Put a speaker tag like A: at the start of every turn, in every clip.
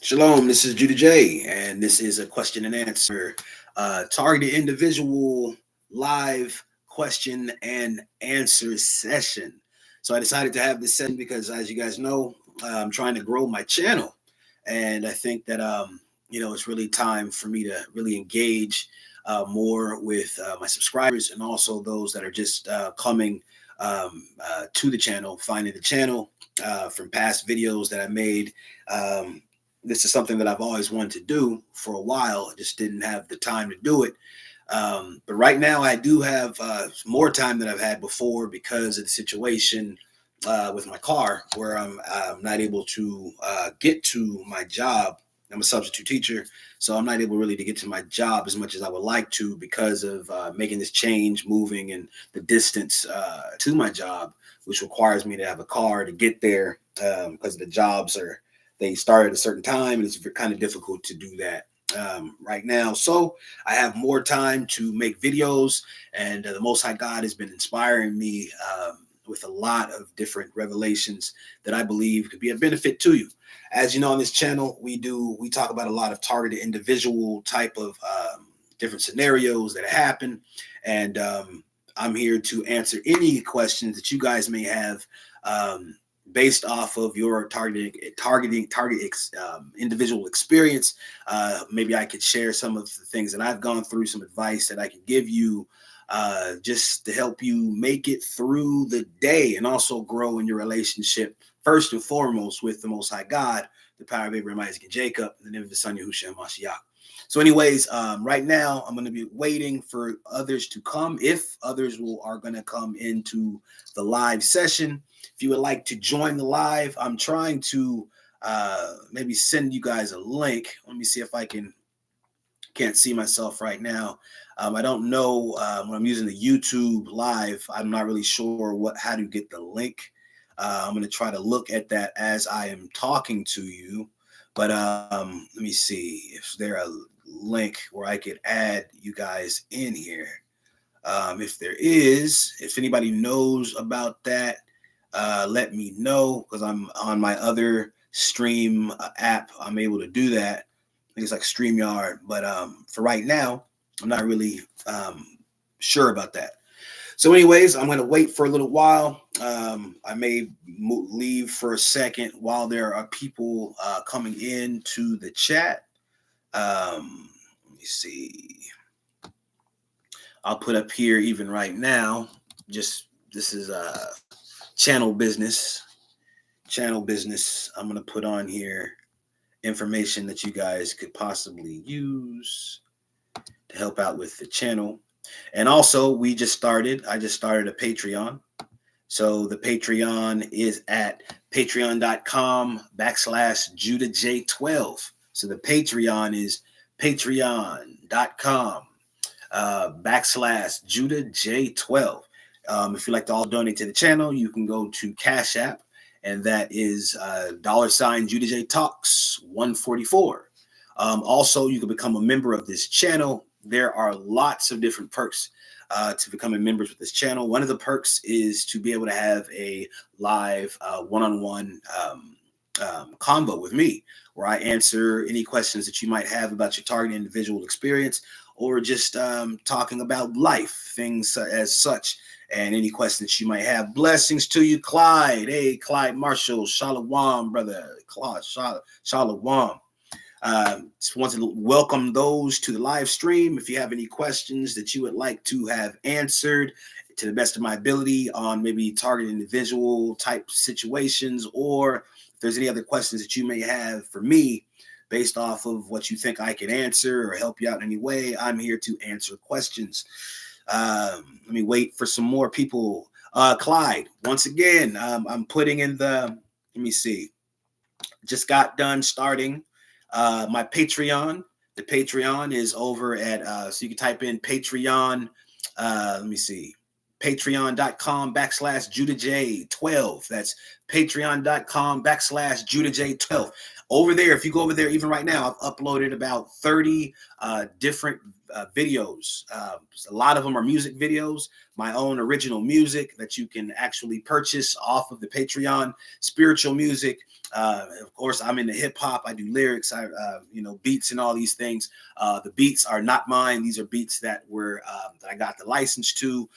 A: Shalom, this is Judah J, and this is a question and answer, targeted individual live question and answer session. So I decided to have this session because, as you guys know, I'm trying to grow my channel, and I think that it's really time for me to really engage more with my subscribers and also those that are just coming to the channel, finding the channel from past videos that I made. This is something that I've always wanted to do for a while. I just didn't have the time to do it. But right now I do have more time than I've had before because of the situation with my car where I'm not able to get to my job. I'm a substitute teacher, so I'm not able really to get to my job as much as I would like to because of making this change, moving, and the distance to my job, which requires me to have a car to get there because the jobs they start at a certain time, and it's kind of difficult to do that right now. So I have more time to make videos, and the Most High God has been inspiring me with a lot of different revelations that I believe could be a benefit to you. As you know, on this channel, we talk about a lot of targeted individual type of different scenarios that happen, and I'm here to answer any questions that you guys may have. Based off of your targeting individual experience. Maybe I could share some of the things that I've gone through, some advice that I could give you just to help you make it through the day and also grow in your relationship, first and foremost, with the Most High God, the power of Abraham, Isaac, and Jacob, in the name of the Son, Yahushua HaMashiach. So anyways, right now I'm going to be waiting for others to come. If others are going to come into the live session, if you would like to join the live, I'm trying to maybe send you guys a link. Let me see if I can't see myself right now. I don't know when I'm using the YouTube live. I'm not really sure how to get the link. I'm going to try to look at that as I am talking to you. But let me see if there's a link where I could add you guys in here. If there is, if anybody knows about that, let me know, because I'm on my other stream app. I'm able to do that. I think it's like StreamYard. But for right now, I'm not really sure about that. So anyways, I'm going to wait for a little while. I may leave for a second while there are people coming into the chat. Let me see. I'll put up here even right now. This is channel business. I'm going to put on here information that you guys could possibly use to help out with the channel. And also, I just started a Patreon. So the Patreon is at patreon.com/JudahJ12. So the Patreon is patreon.com/JudahJ12. If you'd like to all donate to the channel, you can go to Cash App, and that is $JudahJTalks 144. Also, you can become a member of this channel. There are lots of different perks to becoming members with this channel. One of the perks is to be able to have a live one-on-one convo with me, where I answer any questions that you might have about your target individual experience, or just talking about life, things as such, and any questions you might have. Blessings to you, Clyde. Hey, Clyde Marshall. Shalom, brother. Clyde, Shalom. Just want to welcome those to the live stream. If you have any questions that you would like to have answered to the best of my ability on maybe target individual type situations, or if there's any other questions that you may have for me based off of what you think I can answer or help you out in any way, I'm here to answer questions. Let me wait for some more people. Clyde, once again, I'm putting in let me see, just got done starting my Patreon. The Patreon is over at, so you can type in Patreon, let me see, patreon.com/JudahJ12. That's patreon.com/JudahJ12. over there, if you go over there, even right now, I've uploaded about 30 different videos. A lot of them are music videos, my own original music that you can actually purchase off of the Patreon, spiritual music. Of course, I'm into hip hop. I do lyrics, beats and all these things. The beats are not mine. These are beats that were that I got the license to,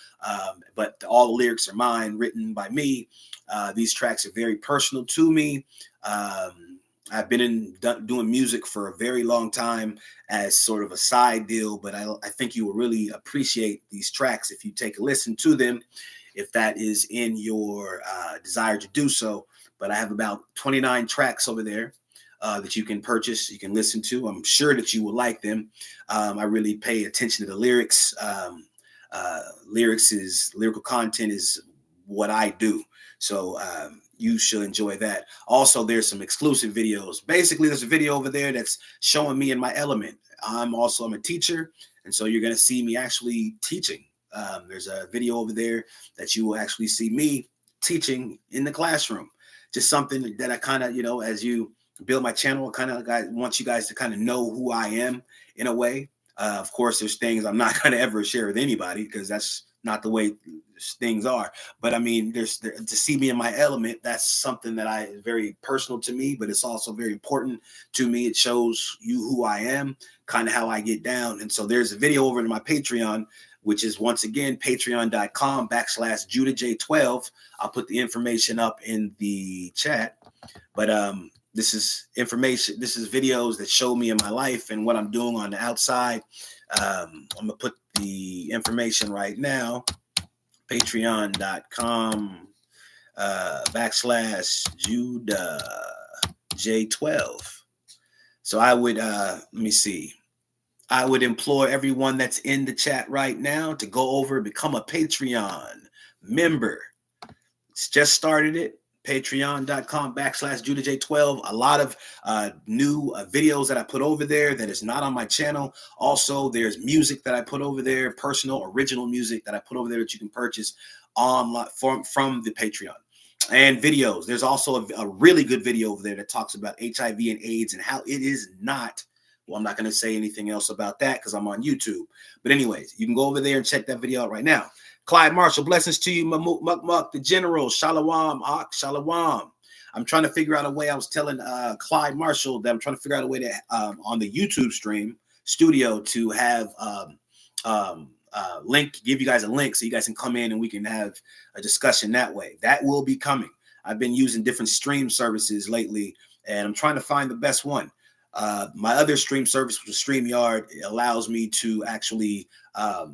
A: but all the lyrics are mine, written by me. These tracks are very personal to me. I've been doing music for a very long time as sort of a side deal, but I think you will really appreciate these tracks if you take a listen to them, if that is in your desire to do so. But I have about 29 tracks over there that you can purchase, you can listen to. I'm sure that you will like them. I really pay attention to the lyrics. Lyrical content is what I do. So you should enjoy that. Also, there's some exclusive videos. Basically, there's a video over there that's showing me in my element. I'm a teacher, and so you're going to see me actually teaching. There's a video over there that you will actually see me teaching in the classroom. Just something that I kind of, as you build my channel, I want you guys to kind of know who I am in a way. Of course, there's things I'm not going to ever share with anybody because that's not the way things are. But I mean, to see me in my element, that's something that is very personal to me, but it's also very important to me. It shows you who I am, kind of how I get down. And so there's a video over in my Patreon, which is once again, patreon.com/JudahJ12. I'll put the information up in the chat, but this is information. This is videos that show me in my life and what I'm doing on the outside. I'm gonna put the information right now. Patreon.com /JudahJ12. So I would let me see. I would implore everyone that's in the chat right now to go over and become a Patreon member. It's just started it. Patreon.com /JudahJ12. A lot of new videos that I put over there that is not on my channel. Also, there's music that I put over there, personal, original music that I put over there that you can purchase online from the Patreon. And videos. There's also a really good video over there that talks about HIV and AIDS and how it is not. Well, I'm not going to say anything else about that because I'm on YouTube. But anyways, you can go over there and check that video out right now. Clyde Marshall, blessings to you. Muk, the General. Shalom, Ak, Shalom. I'm trying to figure out a way. I was telling Clyde Marshall that I'm trying to figure out a way to, on the YouTube stream studio, to have give you guys a link so you guys can come in and we can have a discussion that way. That will be coming. I've been using different stream services lately, and I'm trying to find the best one. My other stream service, which is StreamYard, allows me to actually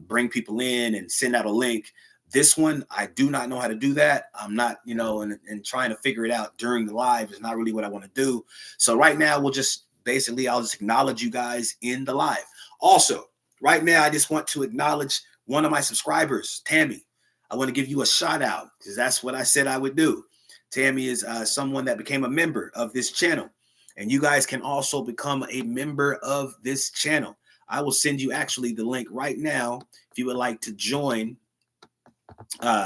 A: bring people in and send out a link. This one, I do not know how to do that. I'm not, and trying to figure it out during the live is not really what I want to do. So right now, I'll just acknowledge you guys in the live. Also, right now, I just want to acknowledge one of my subscribers, Tammy. I want to give you a shout out because that's what I said I would do. Tammy is someone that became a member of this channel. And you guys can also become a member of this channel. I will send you actually the link right now if you would like to join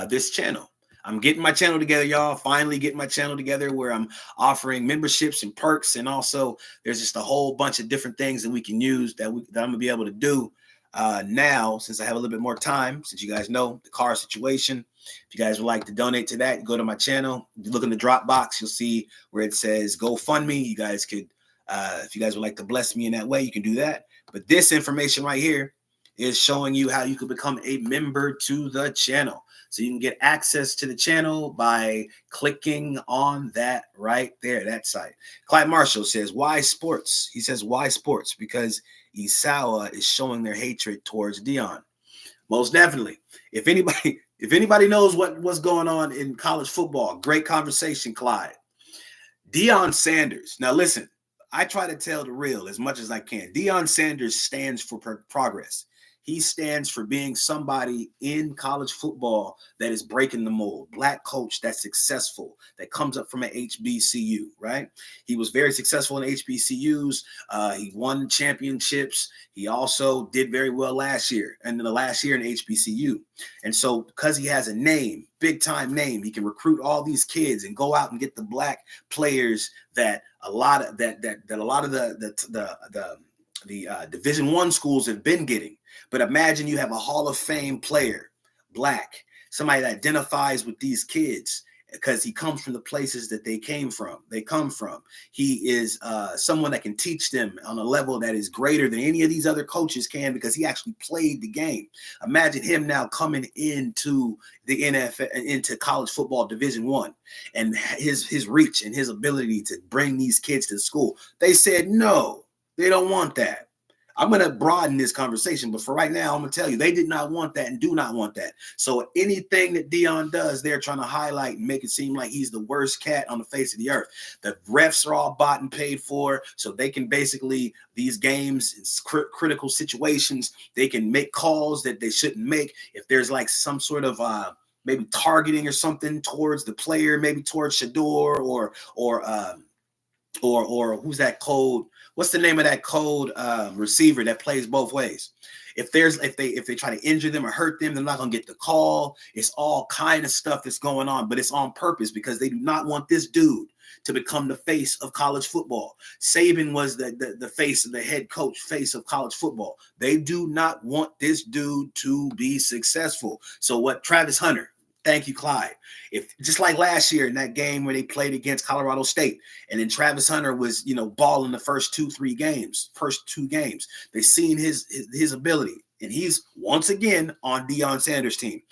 A: this channel. I'm getting my channel together, y'all. Finally getting my channel together where I'm offering memberships and perks. And also there's just a whole bunch of different things that we can use that I'm going to be able to do now, since I have a little bit more time, since you guys know the car situation. If you guys would like to donate to that, go to my channel. You look in the drop box, you'll see where it says GoFundMe. You guys could, if you guys would like to bless me in that way, you can do that. But this information right here is showing you how you could become a member to the channel. So you can get access to the channel by clicking on that right there, that site. Clyde Marshall says, why sports? He says, why sports? Because Isawa is showing their hatred towards Dion. Most definitely. If anybody knows what's going on in college football, great conversation, Clyde. Deion Sanders. Now listen, I try to tell the real as much as I can. Deion Sanders stands for progress. He stands for being somebody in college football that is breaking the mold. Black coach that's successful, that comes up from an HBCU, right? He was very successful in HBCUs. He won championships. He also did very well last year, and in the last year in HBCU. And so because he has a name, big time name, he can recruit all these kids and go out and get the black players that a lot of the Division I schools have been getting. But imagine you have a Hall of Fame player, black, somebody that identifies with these kids because he comes from the places that they come from. He is someone that can teach them on a level that is greater than any of these other coaches can, because he actually played the game. Imagine him now coming into the NFL, into college football Division I, and his reach and his ability to bring these kids to the school. They said no, they don't want that. I'm going to broaden this conversation, but for right now, I'm going to tell you, they did not want that and do not want that. So anything that Deion does, they're trying to highlight and make it seem like he's the worst cat on the face of the earth. The refs are all bought and paid for, so they can basically, these games, critical situations, they can make calls that they shouldn't make. If there's like some sort of maybe targeting or something towards the player, maybe towards Shador or who's that code? What's the name of that code receiver that plays both ways? If they try to injure them or hurt them, they're not gonna get the call. It's all kind of stuff that's going on, but it's on purpose because they do not want this dude to become the face of college football. Saban was the face of the head coach, face of college football. They do not want this dude to be successful. So what Travis Hunter, thank you, Clyde. If just like last year in that game where they played against Colorado State, and then Travis Hunter was, balling the first two games. They seen his ability, and he's once again on Deion Sanders' team.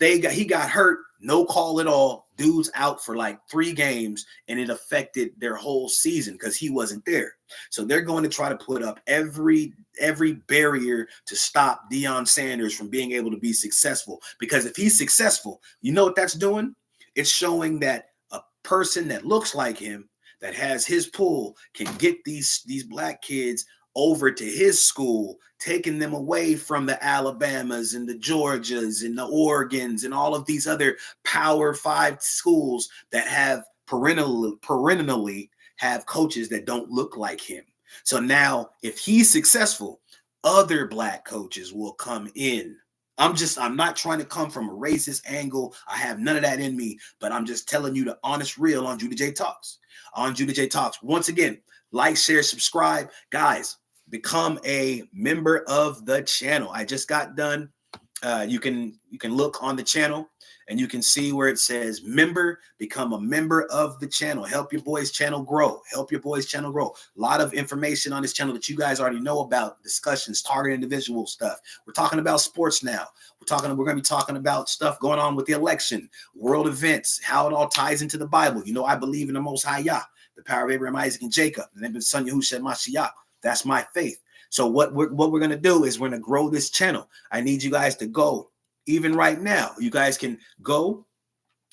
A: He got hurt, no call at all. Dude's out for like 3 games, and it affected their whole season because he wasn't there. So they're going to try to put up every barrier to stop Deion Sanders from being able to be successful. Because if he's successful, you know what that's doing? It's showing that a person that looks like him, that has his pull, can get these black kids over to his school, taking them away from the Alabamas and the Georgias and the Oregons and all of these other Power 5 schools that have perennially have coaches that don't look like him. So now if he's successful, other black coaches will come in. I'm not trying to come from a racist angle. I have none of that in me, but I'm just telling you the honest real on Judah J Talks. On Judah J Talks. Once again, like, share, subscribe. Guys, become a member of the channel. I just got done. You can look on the channel and you can see where it says member. Become a member of the channel. Help your boys' channel grow. A lot of information on this channel that you guys already know about. Discussions, target individual stuff. We're talking about sports now. We're going to be talking about stuff going on with the election, world events, how it all ties into the Bible. I believe in the Most High Yah, the power of Abraham, Isaac, and Jacob, and then Son Yahushua Mashiach. That's my faith. So what we're going to do is we're going to grow this channel. I need you guys to go. Even right now, you guys can go,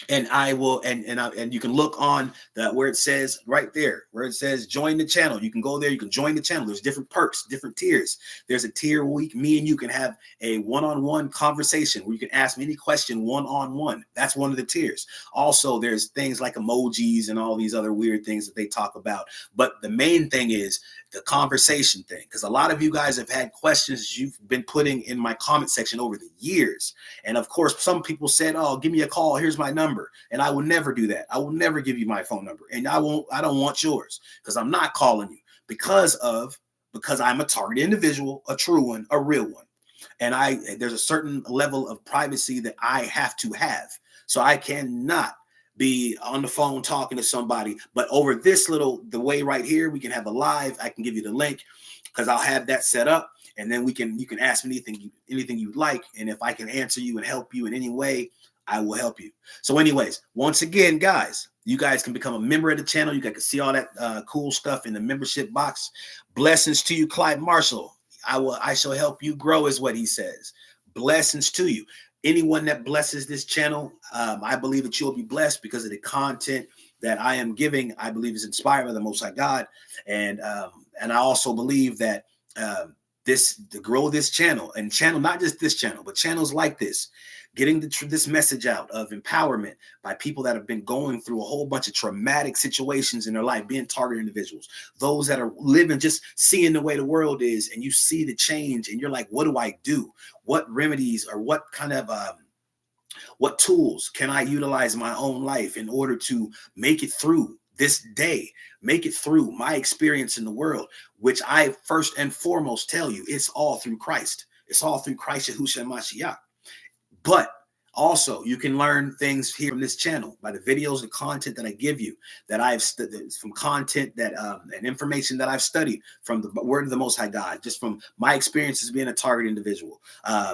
A: and I will, and you can look on where it says right there, where it says join the channel. You can go there. You can join the channel. There's different perks, different tiers. There's a tier where me and you can have a one-on-one conversation where you can ask me any question one-on-one. That's one of the tiers. Also, there's things like emojis and all these other weird things that they talk about. But the main thing is the conversation thing, because a lot of you guys have had questions you've been putting in my comment section over the years. And of course, some people said, oh, give me a call. Here's my number. And I will never do that. I will never give you my phone number. And I don't want yours, because I'm not calling you because I'm a target individual, a true one, a real one. And there's a certain level of privacy that I have to have. So I cannot be on the phone talking to somebody, but over the way right here, we can have a live. I can give you the link because I'll have that set up, and then you can ask me anything you'd like, and if I can answer you and help you in any way, I will help you. So anyways, once again, guys, you guys can become a member of the channel. You guys can see all that cool stuff in the membership box. Blessings to you, Clyde Marshall. I shall help you grow, is what he says. Blessings to you. Anyone that blesses this channel, I believe that you'll be blessed because of the content that I am giving. I believe is inspired by the Most High God, and I also believe that to grow this channel, and channel, not just this channel, but channels like this, getting this message out of empowerment by people that have been going through a whole bunch of traumatic situations in their life, being targeted individuals, those that are living, just seeing the way the world is, and you see the change, and you're like, what do I do? What remedies or what kind of what tools can I utilize in my own life in order to make it through this day, make it through my experience in the world, which I first and foremost tell you, it's all through Christ. It's all through Christ Yahushua Mashiach. But also, you can learn things here from this channel by the videos, the content that I give you, that I've studied, from content that and information that I've studied from the Word of the Most High God, just from my experiences being a target individual,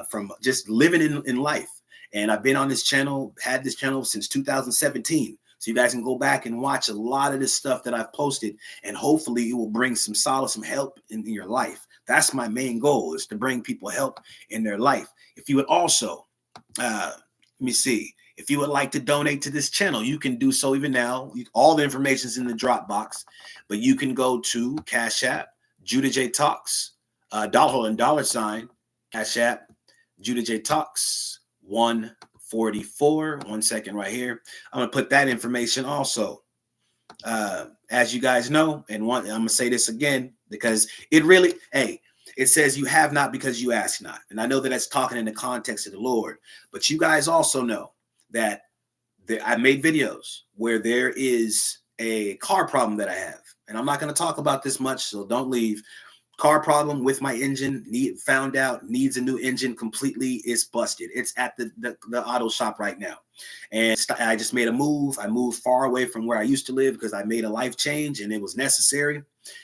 A: from just living in life. And I've been on this channel, had this channel since 2017. So you guys can go back and watch a lot of this stuff that I've posted, and hopefully it will bring some solace, some help in your life. That's my main goal, is to bring people help in their life. If you would also, let me see, if you would like to donate to this channel, you can do so even now. All the information is in the drop box, but you can go to Cash App, JudahJTalks, $, Cash App, JudahJTalks, 144. 1 second right here. I'm going to put that information also. As you guys know, and I'm going to say this again, because it really, hey, it says you have not because you ask not. And I know that that's talking in the context of the Lord, but you guys also know that I made videos where there is a car problem that I have. And I'm not going to talk about this much, so don't leave. Car problem with my engine, found out needs a new engine completely. It's busted. It's at the auto shop right now. And I just made a move. I moved far away from where I used to live because I made a life change and it was necessary.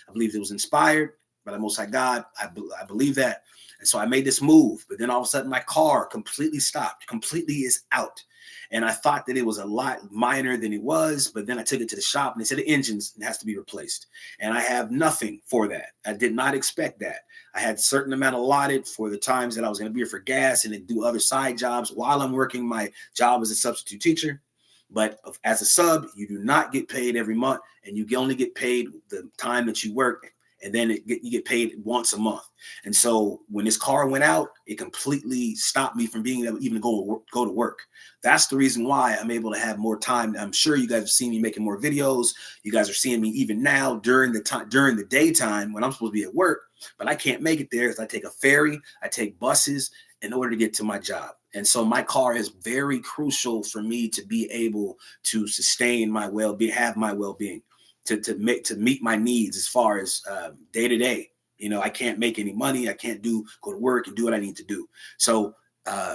A: I believe it was inspired by the Most High God. I believe that. And so I made this move, but then all of a sudden my car completely stopped, completely is out. And I thought that it was a lot minor than it was, but then I took it to the shop and they said the engine has to be replaced. And I have nothing for that. I did not expect that. I had a certain amount allotted for the times that I was going to be here for gas and then do other side jobs while I'm working my job as a substitute teacher. But as a sub, you do not get paid every month, and you only get paid the time that you work. And then you get paid once a month. And so when this car went out, it completely stopped me from being able to even go to work. That's the reason why I'm able to have more time. I'm sure you guys have seen me making more videos. You guys are seeing me even now during the daytime when I'm supposed to be at work, but I can't make it there because I take a ferry, I take buses in order to get to my job. And so my car is very crucial for me to be able to sustain my well-being, have my well-being. To meet my needs as far as day to day. You know, I can't make any money. I can't go to work and do what I need to do. So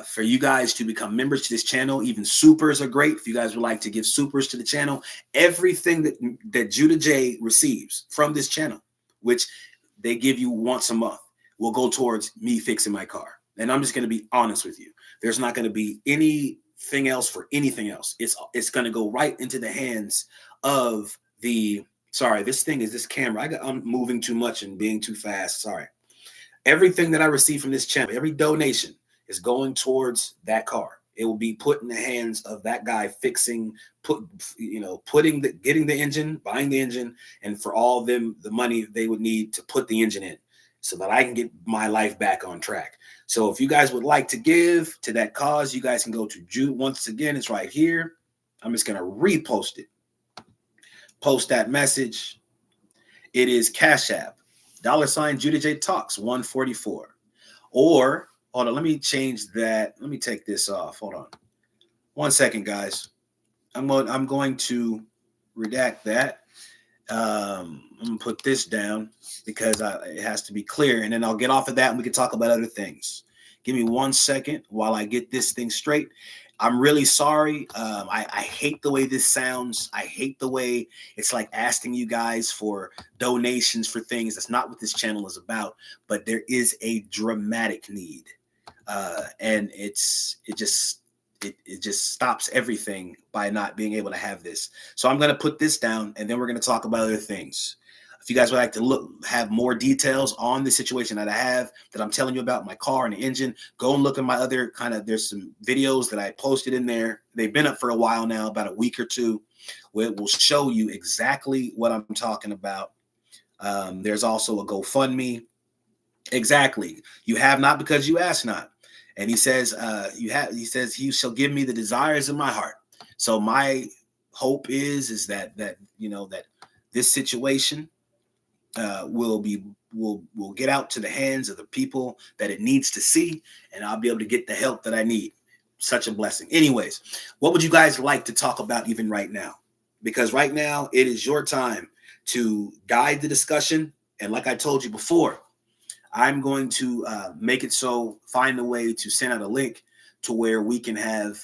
A: for you guys to become members to this channel, even supers are great. If you guys would like to give supers to the channel, everything that Judah J receives from this channel, which they give you once a month, will go towards me fixing my car. And I'm just going to be honest with you. There's not going to be anything else for anything else. It's going to go right into the hands of this camera. I'm moving too much and being too fast. Sorry. Everything that I receive from this channel, every donation is going towards that car. It will be put in the hands of that guy getting the engine, buying the engine, and for all them the money they would need to put the engine in so that I can get my life back on track. So if you guys would like to give to that cause, you guys can go to Jude. Once again, it's right here. I'm just going to repost it. Post that message. It is Cash App, $JudahJTalks 144. Or hold on, let me change that. Let me take this off. Hold on. 1 second, guys. I'm going to redact that. I'm gonna put this down because it has to be clear, and then I'll get off of that and we can talk about other things. Give me 1 second while I get this thing straight. I'm really sorry. I hate the way this sounds. I hate the way it's like asking you guys for donations for things. That's not what this channel is about. But there is a dramatic need, and it just stops everything by not being able to have this. So I'm going to put this down, and then we're going to talk about other things. If you guys would like to have more details on the situation that I have, that I'm telling you about, my car and the engine, go and look at my other there's some videos that I posted in there. They've been up for a while now, about a week or two, where it will show you exactly what I'm talking about. There's also a GoFundMe. Exactly. You have not because you ask not. And he says, he says, he shall give me the desires of my heart. So my hope is that this situation will get out to the hands of the people that it needs to see, and I'll be able to get the help that I need. Such a blessing. Anyways, what would you guys like to talk about even right now? Because right now it is your time to guide the discussion. And like I told you before, I'm going to make it so, find a way to send out a link to where we can have,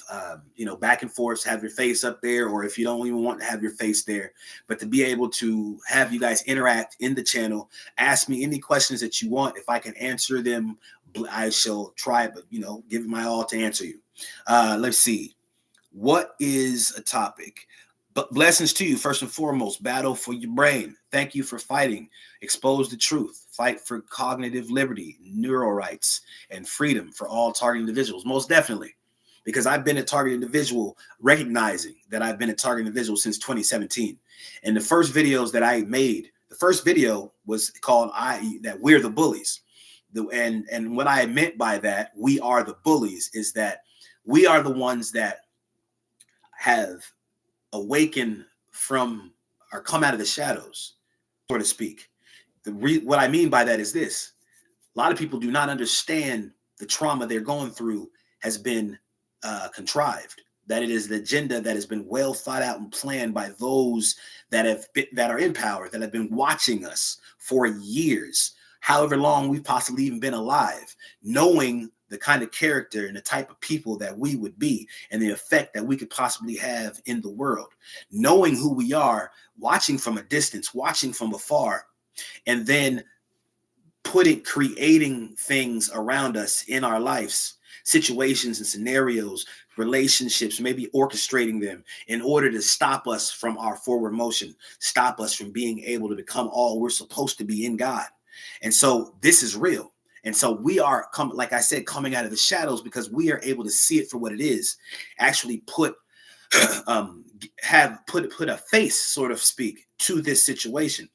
A: back and forth, have your face up there, or if you don't even want to have your face there, but to be able to have you guys interact in the channel, ask me any questions that you want. If I can answer them, I shall try, but, give my all to answer you. Let's see. What is a topic? But blessings to you, first and foremost. Battle for your brain. Thank you for fighting. Expose the truth. Fight for cognitive liberty, neural rights, and freedom for all target individuals. Most definitely. Because I've been a target individual, recognizing that I've been a target individual since 2017. And the first videos that I made, the first video was called that we're the bullies. And what I meant by that, we are the bullies, is that we are the ones that have awaken from or come out of the shadows, so to speak. What I mean by that is this: a lot of people do not understand the trauma they're going through has been contrived. That it is the agenda that has been well thought out and planned by those that are in power, that have been watching us for years, however long we've possibly even been alive, knowing the kind of character and the type of people that we would be and the effect that we could possibly have in the world, knowing who we are, watching from a distance, watching from afar, and then creating things around us in our lives, situations and scenarios, relationships, maybe orchestrating them in order to stop us from our forward motion, stop us from being able to become all we're supposed to be in God. And so this is real. And so we are, like I said, coming out of the shadows because we are able to see it for what it is, actually put a face, so to speak, to this situation.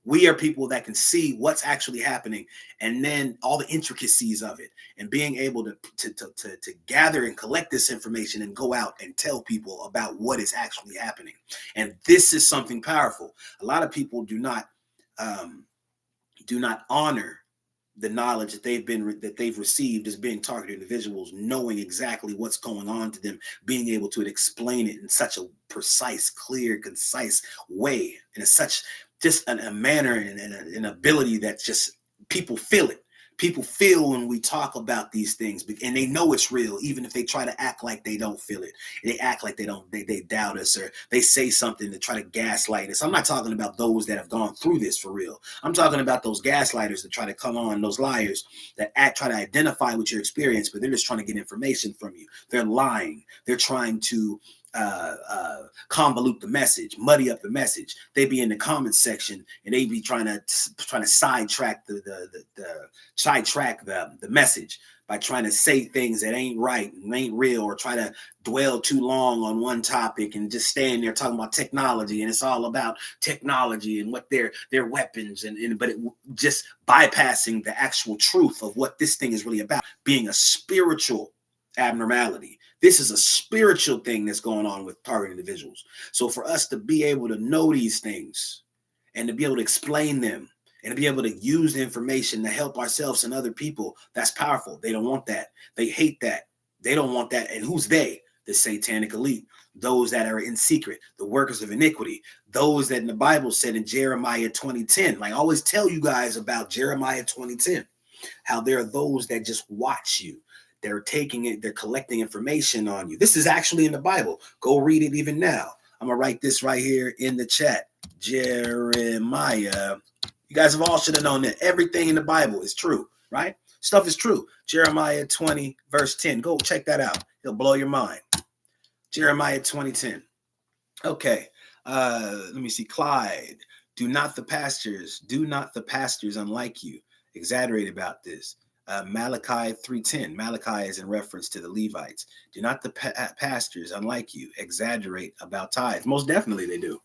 A: We are people that can see what's actually happening, and then all the intricacies of it, and being able to gather and collect this information and go out and tell people about what is actually happening. And this is something powerful. A lot of people do not honor the knowledge that they've received as being targeted individuals, knowing exactly what's going on to them, being able to explain it in such a precise, clear, concise way, and such just a manner and an ability that just people feel it. People feel when we talk about these things, and they know it's real, even if they try to act like they don't feel it. They act like they doubt us, or they say something to try to gaslight us. I'm not talking about those that have gone through this for real. I'm talking about those gaslighters that try to come on, those liars that try to identify with your experience, but they're just trying to get information from you. They're lying. They're trying to convolute the message, muddy up the message. They be in the comments section and they be trying to sidetrack the message by trying to say things that ain't right and ain't real, or try to dwell too long on one topic and just stand there talking about technology, and it's all about technology and what their weapons but it just bypassing the actual truth of what this thing is really about, being a spiritual abnormality. This is a spiritual thing that's going on with target individuals. So for us to be able to know these things and to be able to explain them and to be able to use the information to help ourselves and other people, that's powerful. They don't want that. They hate that. They don't want that. And who's they? The satanic elite, those that are in secret, the workers of iniquity, those that in the Bible said in Jeremiah 20:10. Like I always tell you guys about Jeremiah 20:10, how there are those that just watch you. They're taking it, they're collecting information on you. This is actually in the Bible. Go read it even now. I'm going to write this right here in the chat. Jeremiah. You guys have all should have known that everything in the Bible is true, right? Stuff is true. Jeremiah 20, verse 10. Go check that out. It'll blow your mind. Jeremiah 20:10. Okay. Let me see. Clyde. Do not the pastors unlike you exaggerate about this? Malachi 3:10. Malachi is in reference to the Levites. Do not the pastors, unlike you, exaggerate about tithes? Most definitely they do.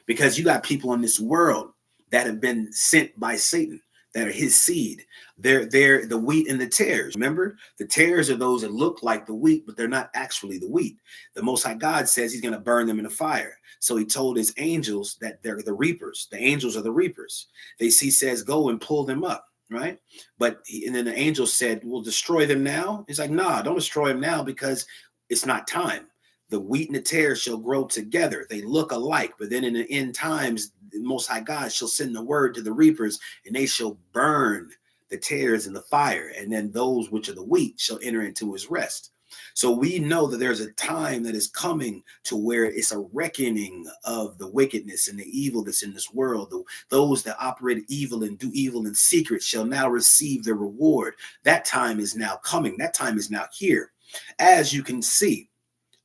A: Because you got people in this world that have been sent by Satan. that are his seed. They're the wheat and the tares. Remember, the tares are those that look like the wheat, but they're not actually the wheat. The Most High God says he's going to burn them in the fire. So he told his angels that they're the reapers. The angels are the reapers. He says, go and pull them up, right? And then the angel said, we'll destroy them now. He's like, nah, don't destroy them now because it's not time. The wheat and the tares shall grow together. They look alike, but then in the end times, the Most High God shall send the word to the reapers, and they shall burn the tares in the fire, and then those which are the wheat shall enter into his rest. So we know that there's a time that is coming to where it's a reckoning of the wickedness and the evil that's in this world. Those that operate evil and do evil in secret shall now receive their reward. That time is now coming. That time is now here. As you can see,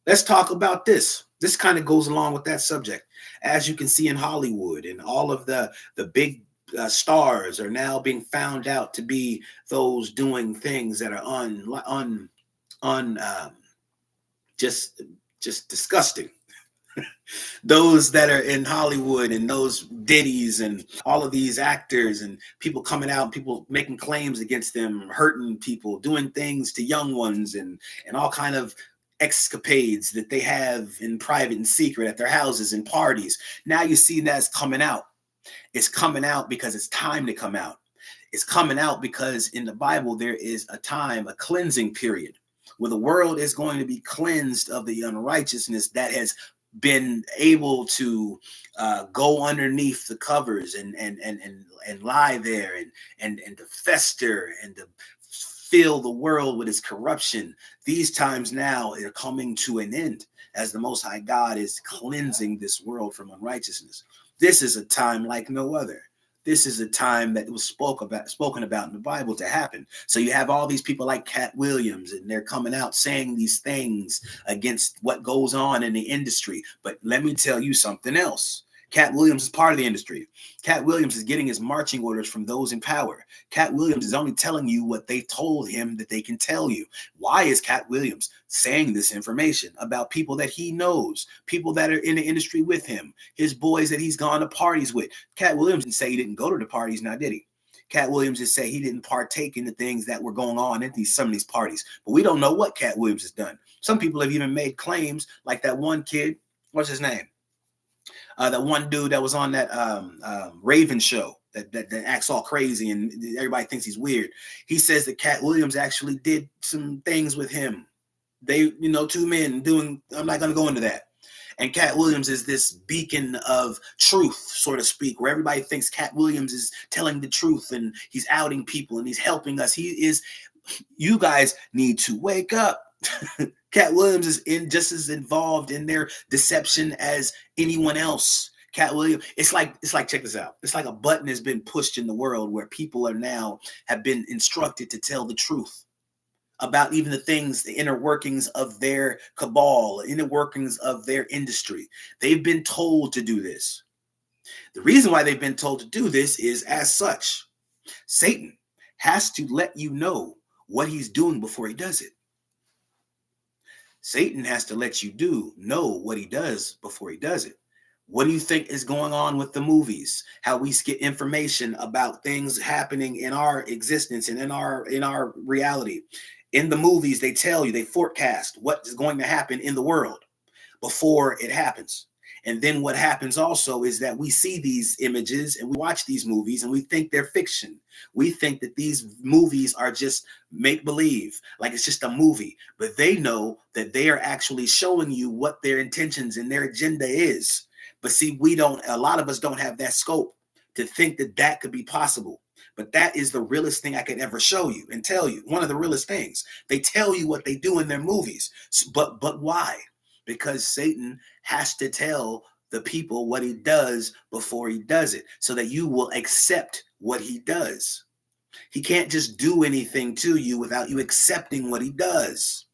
A: let's talk about this. This kind of goes along with that subject. As you can see in Hollywood, and all of the big stars are now being found out to be those doing things that are just disgusting. Those that are in Hollywood and those ditties and all of these actors and people coming out, people making claims against them, hurting people, doing things to young ones, and all kind of escapades that they have in private and secret at their houses and parties. Now you see that's coming out. It's coming out because it's time to come out. It's coming out because in the Bible there is a time, a cleansing period, where the world is going to be cleansed of the unrighteousness that has been able to go underneath the covers and lie there and to fester and to fill the world with its corruption. These times now are coming to an end as the Most High God is cleansing this world from unrighteousness. This is a time like no other. This is a time that was spoken about in the Bible to happen. So you have all these people like Cat Williams, and they're coming out saying these things against what goes on in the industry. But let me tell you something else. Cat Williams is part of the industry. Cat Williams is getting his marching orders from those in power. Cat Williams is only telling you what they told him that they can tell you. Why is Cat Williams saying this information about people that he knows, people that are in the industry with him, his boys that he's gone to parties with? Cat Williams didn't say he didn't go to the parties, now did he? Cat Williams just say he didn't partake in the things that were going on at some of these parties. But we don't know what Cat Williams has done. Some people have even made claims, like that one kid, what's his name? That one dude that was on that Raven show that acts all crazy and everybody thinks he's weird. He says that Cat Williams actually did some things with him. They, two men doing, I'm not going to go into that. And Cat Williams is this beacon of truth, so to speak, where everybody thinks Cat Williams is telling the truth and he's outing people and he's helping us. You guys need to wake up. Cat Williams is just as involved in their deception as anyone else. Cat Williams, it's like check this out. It's like a button has been pushed in the world where people have been instructed to tell the truth about even the things, the inner workings of their cabal, inner workings of their industry. They've been told to do this. The reason why they've been told to do this is as such. Satan has to let you know what he's doing before he does it. Satan has to let you know what he does before he does it. What do you think is going on with the movies? How we get information about things happening in our existence and in our reality. In the movies, they tell you, they forecast what is going to happen in the world before it happens. And then what happens also is that we see these images and we watch these movies and we think they're fiction. We think that these movies are just make-believe, like it's just a movie. But they know that they are actually showing you what their intentions and their agenda is. But see, a lot of us don't have that scope to think that that could be possible. But that is the realest thing I could ever show you and tell you. One of the realest things. They tell you what they do in their movies. But why? Because Satan has to tell the people what he does before he does it, so that you will accept what he does. He can't just do anything to you without you accepting what he does.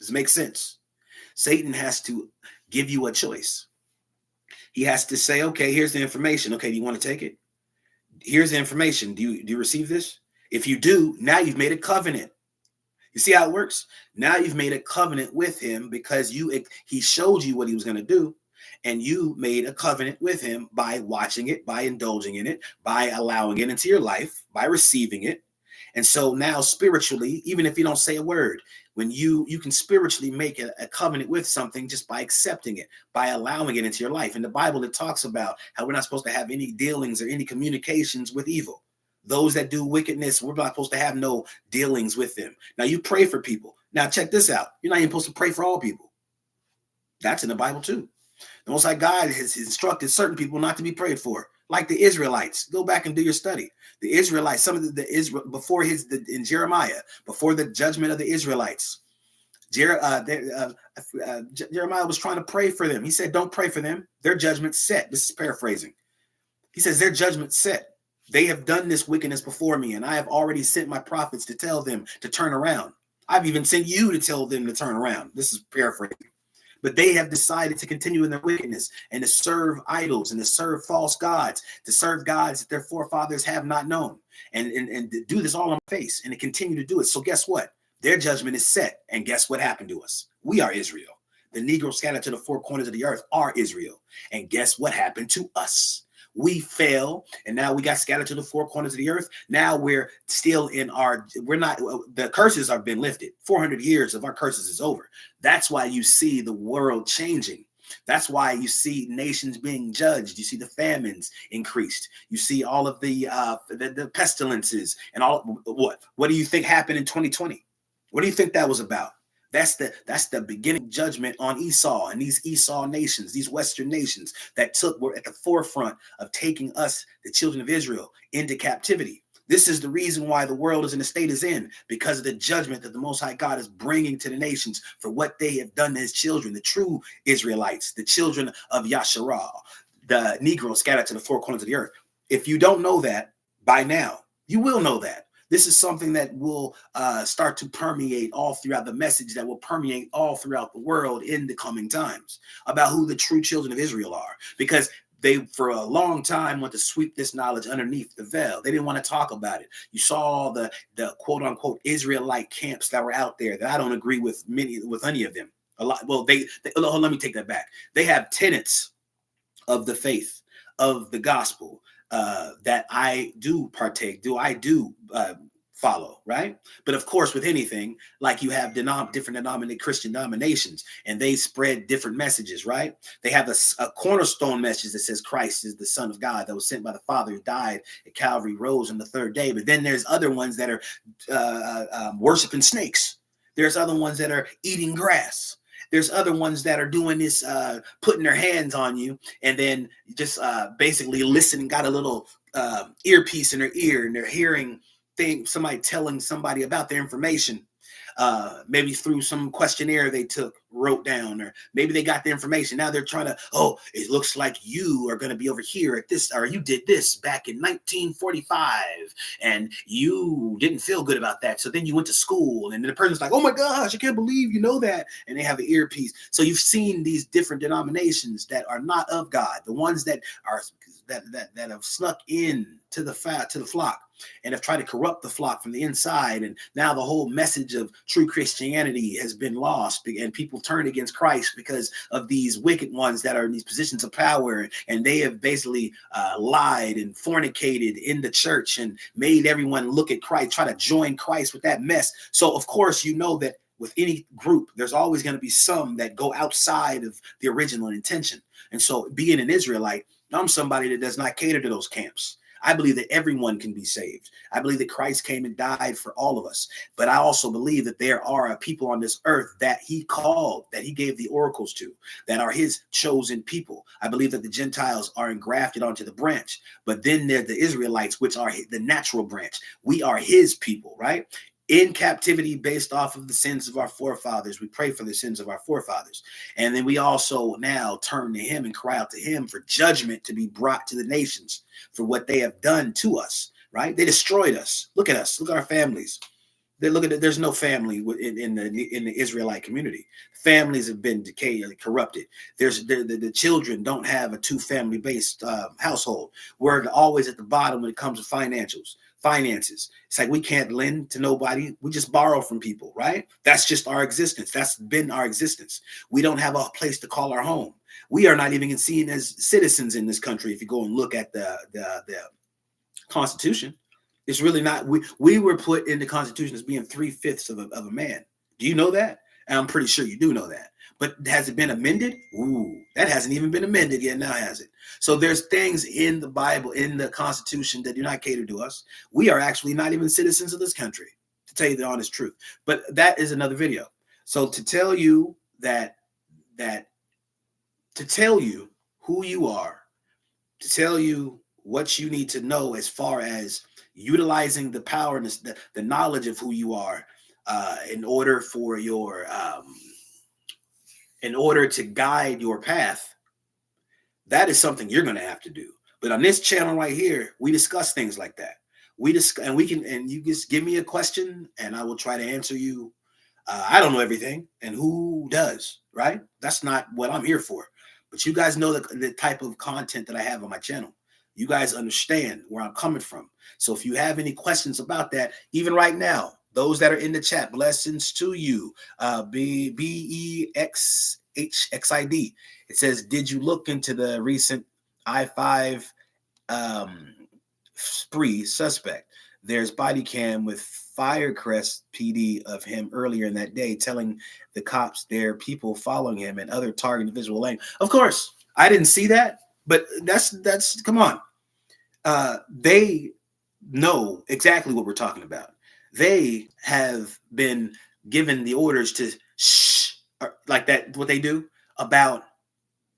A: Does it make sense? Satan has to give you a choice. He has to say, okay, here's the information. Okay, do you want to take it? Here's the information. Do you receive this? If you do, now you've made a covenant. You see how it works? Now you've made a covenant with him because he showed you what he was going to do. And you made a covenant with him by watching it, by indulging in it, by allowing it into your life, by receiving it. And so now spiritually, even if you don't say a word, when you can spiritually make a covenant with something just by accepting it, by allowing it into your life. In the Bible, it talks about how we're not supposed to have any dealings or any communications with evil. Those that do wickedness, we're not supposed to have no dealings with them. Now, you pray for people. Now, check this out. You're not even supposed to pray for all people. That's in the Bible too. The Most High God has instructed certain people not to be prayed for, like the Israelites. Go back and do your study. The Israelites, some of the Israel before in Jeremiah, before the judgment of the Israelites, Jeremiah was trying to pray for them. He said, "Don't pray for them. Their judgment's set." This is paraphrasing. He says, "Their judgment's set. They have done this wickedness before me, and I have already sent my prophets to tell them to turn around. I've even sent you to tell them to turn around." This is paraphrasing. But they have decided to continue in their wickedness and to serve idols and to serve false gods, to serve gods that their forefathers have not known, and to do this all on my face and to continue to do it. So guess what? Their judgment is set. And guess what happened to us? We are Israel. The Negroes scattered to the four corners of the earth are Israel. And guess what happened to us? We fell, and now we got scattered to the four corners of the earth. Now we're still the curses have been lifted. 400 years of our curses is over. That's why you see the world changing. That's why you see nations being judged. You see the famines increased. You see all of the pestilences and all. What do you think happened in 2020? What do you think that was about? That's the beginning judgment on Esau and these Esau nations, these Western nations that were at the forefront of taking us, the children of Israel, into captivity. This is the reason why the world is in the state it's in, because of the judgment that the Most High God is bringing to the nations for what they have done to his children, the true Israelites, the children of Yasharah, the Negroes scattered to the four corners of the earth. If you don't know that by now, you will know that. This is something that will start to permeate all throughout the message, that will permeate all throughout the world in the coming times, about who the true children of Israel are. Because they, for a long time, want to sweep this knowledge underneath the veil. They didn't want to talk about it. You saw the quote unquote Israelite camps that were out there that I don't agree with any of them. A lot. Well, let me take that back. They have tenets of the faith, of the gospel, that I do partake, follow, right? But of course, with anything, like you have different Christian denominations, and they spread different messages, right? They have a cornerstone message that says Christ is the Son of God that was sent by the Father, who died at Calvary, rose on the third day. But then there's other ones that are worshiping snakes. There's other ones that are eating grass. There's other ones that are doing this, putting their hands on you and then just basically listening, got a little earpiece in their ear, and they're hearing somebody telling somebody about their information, maybe through some questionnaire they wrote down, or maybe they got the information. Now they're trying to, it looks like you are going to be over here at this, or you did this back in 1945 and you didn't feel good about that. So then you went to school, and then the person's like, "Oh my gosh, I can't believe you know that." And they have the earpiece. So you've seen these different denominations that are not of God, the ones that are that have snuck in to the flock and have tried to corrupt the flock from the inside. And now the whole message of true Christianity has been lost, and people turn against Christ because of these wicked ones that are in these positions of power. And they have basically lied and fornicated in the church and made everyone look at Christ, try to join Christ with that mess. So of course, you know that with any group, there's always going to be some that go outside of the original intention. And so being an Israelite, I'm somebody that does not cater to those camps. I believe that everyone can be saved. I believe that Christ came and died for all of us. But I also believe that there are a people on this earth that he called, that he gave the oracles to, that are his chosen people. I believe that the Gentiles are engrafted onto the branch. But then there's the Israelites, which are the natural branch. We are his people, right? In captivity based off of the sins of our forefathers. We pray for the sins of our forefathers. And then we also now turn to him and cry out to him for judgment to be brought to the nations for what they have done to us, right? They destroyed us. Look at us. Look at our families. They look at it. There's no family in the Israelite community. Families have been decayed, corrupted. The children don't have a two-family based household. We're always at the bottom when it comes to finances. It's like we can't lend to nobody. We just borrow from people, right? That's just our existence. That's been our existence. We don't have a place to call our home. We are not even seen as citizens in this country. If you go and look at the Constitution, it's really not. We were put in the Constitution as being 3/5 of a man. Do you know that? And I'm pretty sure you do know that. But has it been amended? Ooh, that hasn't even been amended yet. Now has it? So there's things in the Bible, in the Constitution, that do not cater to us. We are actually not even citizens of this country, to tell you the honest truth. But that is another video. So to tell you to tell you who you are, to tell you what you need to know as far as utilizing the power and the knowledge of who you are in order for your in order to guide your path, that is something you're going to have to do. But on this channel right here, we discuss things like that. And you just give me a question and I will try to answer you. I don't know everything, and who does, right? That's not what I'm here for. But you guys know the type of content that I have on my channel. You guys understand where I'm coming from. So if you have any questions about that, even right now, those that are in the chat, blessings to you. BEXHXID. It says, did you look into the recent I-5 spree suspect? There's body cam with Firecrest PD of him earlier in that day telling the cops there are people following him and other targeted visual lane. Of course, I didn't see that, but that's come on. They know exactly what we're talking about. They have been given the orders to shh, like that, what they do about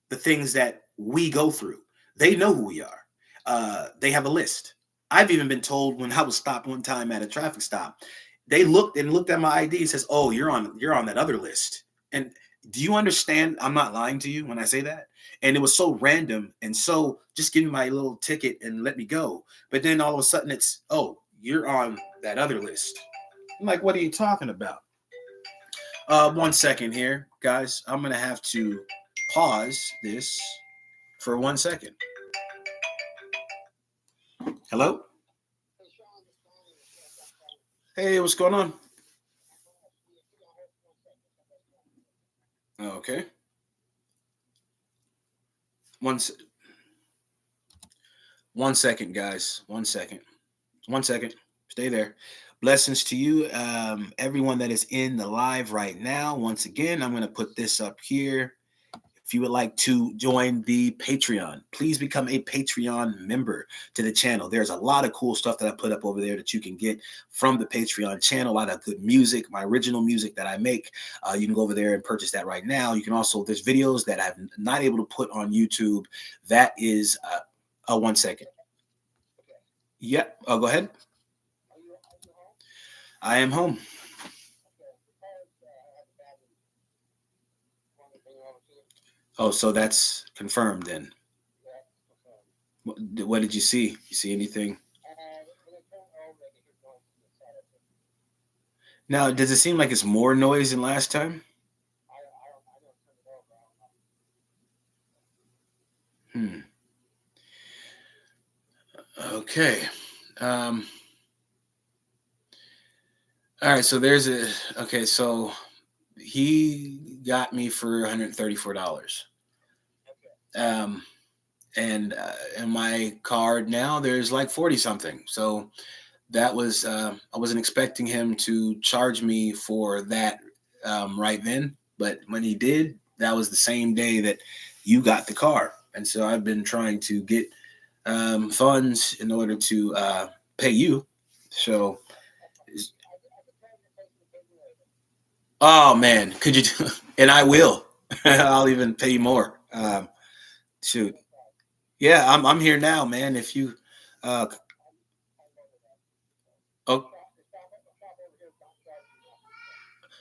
A: the things that we go through. They know who we are. They have a list. I've even been told when I was stopped one time at a traffic stop, they looked at my ID and says, "Oh, you're on that other list." And do you understand? I'm not lying to you when I say that. And it was so random and so just give me my little ticket and let me go. But then all of a sudden it's, "Oh, you're on that other list." I'm like, what are you talking about? 1 second here, guys. I'm going to have to pause this for 1 second. Hello? Hey, what's going on? Okay. 1 second, guys. 1 second. 1 second. Stay there. Blessings to you, everyone that is in the live right now. Once again, I'm going to put this up here. If you would like to join the Patreon, please become a Patreon member to the channel. There's a lot of cool stuff that I put up over there that you can get from the Patreon channel. A lot of good music, my original music that I make. You can go over there and purchase that right now. You can also, there's videos that I'm not able to put on YouTube. That is, 1 second. Yep. Oh, go ahead. I am home. Oh, so that's confirmed then. What did you see? You see anything? Now, does it seem like it's more noise than last time? Okay. All right, so so he got me for $134. And in my card now, there's like 40 something. So that was, I wasn't expecting him to charge me for that right then. But when he did, that was the same day that you got the car. And so I've been trying to get funds in order to pay you. So, oh man, could you do? And I will. I'll even pay you more. Shoot. Yeah, I'm here now, man. If you, oh,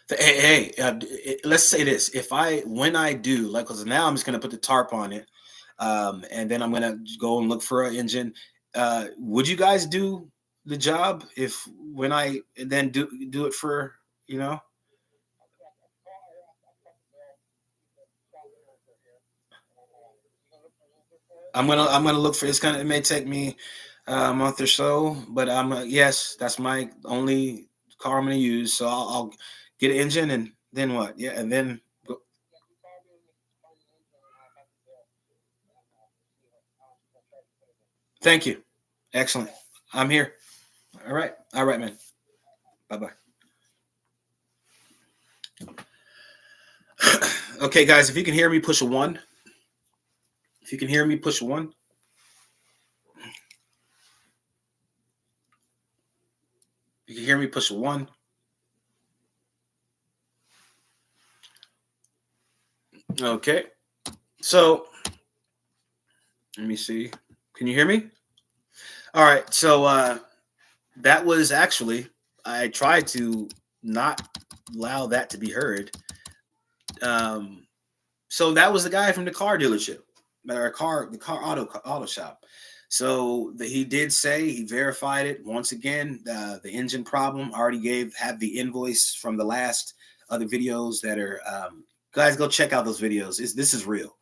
A: hey, let's say this. When I do, like, because now I'm just gonna put the tarp on it, and then I'm gonna go and look for an engine. Would you guys do the job if when I then do it for, you know. I'm gonna look for. It may take me a month or so, but yes, that's my only car I'm gonna use. So I'll get an engine and then what? Yeah, and then thank you. Excellent. I'm here. All right, man. Bye bye. Okay, guys, if you can hear me, push a one. If you can hear me, push a one. If you can hear me, push a one. Okay. So let me see. Can you hear me? All right. So that was actually, I tried to not allow that to be heard. Um, so that was the guy from the car dealership, or the car auto shop. So he did say he verified it once again. The engine problem already had the invoice from the last other videos that are. Guys, go check out those videos. This is real.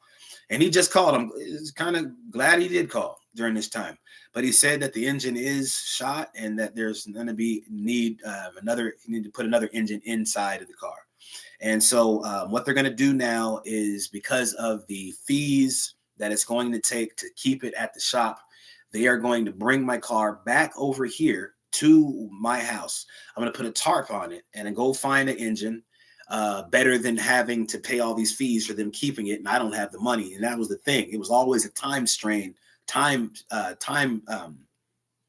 A: And he just called him. It's kind of glad he did call during this time. But he said that the engine is shot and that there's going to be need to put another engine inside of the car. And so what they're going to do now is, because of the fees that it's going to take to keep it at the shop, they are going to bring my car back over here to my house. I'm going to put a tarp on it and then go find an engine. Better than having to pay all these fees for them keeping it, and I don't have the money. And that was the thing; it was always a time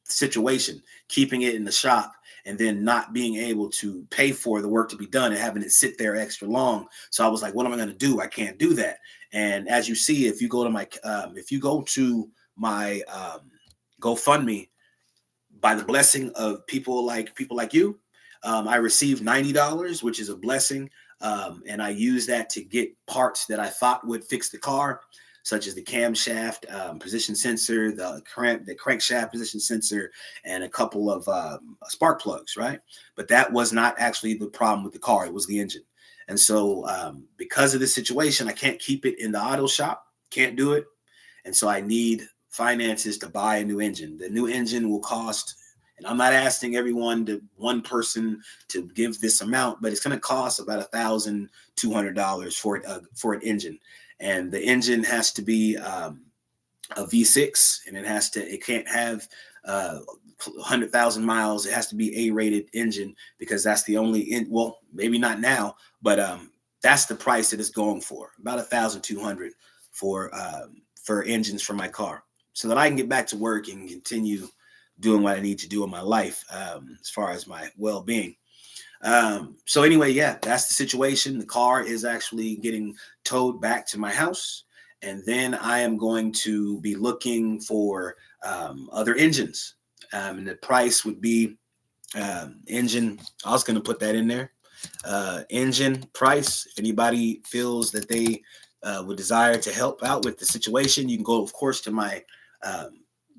A: situation, keeping it in the shop and then not being able to pay for the work to be done and having it sit there extra long. So I was like, "What am I going to do? I can't do that." And as you see, if you go to my GoFundMe, by the blessing of people like you, I received $90, which is a blessing. And I used that to get parts that I thought would fix the car, such as the camshaft position sensor, the crankshaft position sensor, and a couple of spark plugs, right? But that was not actually the problem with the car. It was the engine. And so because of this situation, I can't keep it in the auto shop. Can't do it. And so I need finances to buy a new engine. The new engine will cost, and I'm not asking one person to give this amount, but it's going to cost about $1,200 for an engine. And the engine has to be a V6, and it can't have 100,000 miles. It has to be A-rated engine, because that's the only well, maybe not now, but that's the price that it's going for, about 1,200 for engines for my car, so that I can get back to work and continue doing what I need to do in my life as far as my well-being. So anyway, yeah, that's the situation. The car is actually getting towed back to my house, and then I am going to be looking for other engines. And the price would be engine. I was going to put that in there. Engine price. If anybody feels that they would desire to help out with the situation, you can go, of course, to my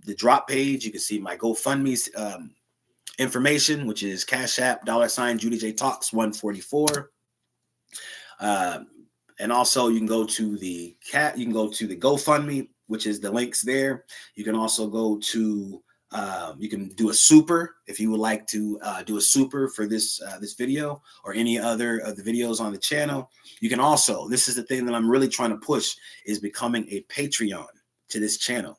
A: the drop page. You can see my GoFundMe's information, which is Cash App $JudahJTalks 144. And also you can go to the GoFundMe, which is the links there. You can also go to you can do a super if you would like to do a super for this video or any other of the videos on the channel. You can also, this is the thing that I'm really trying to push, is becoming a Patreon to this channel.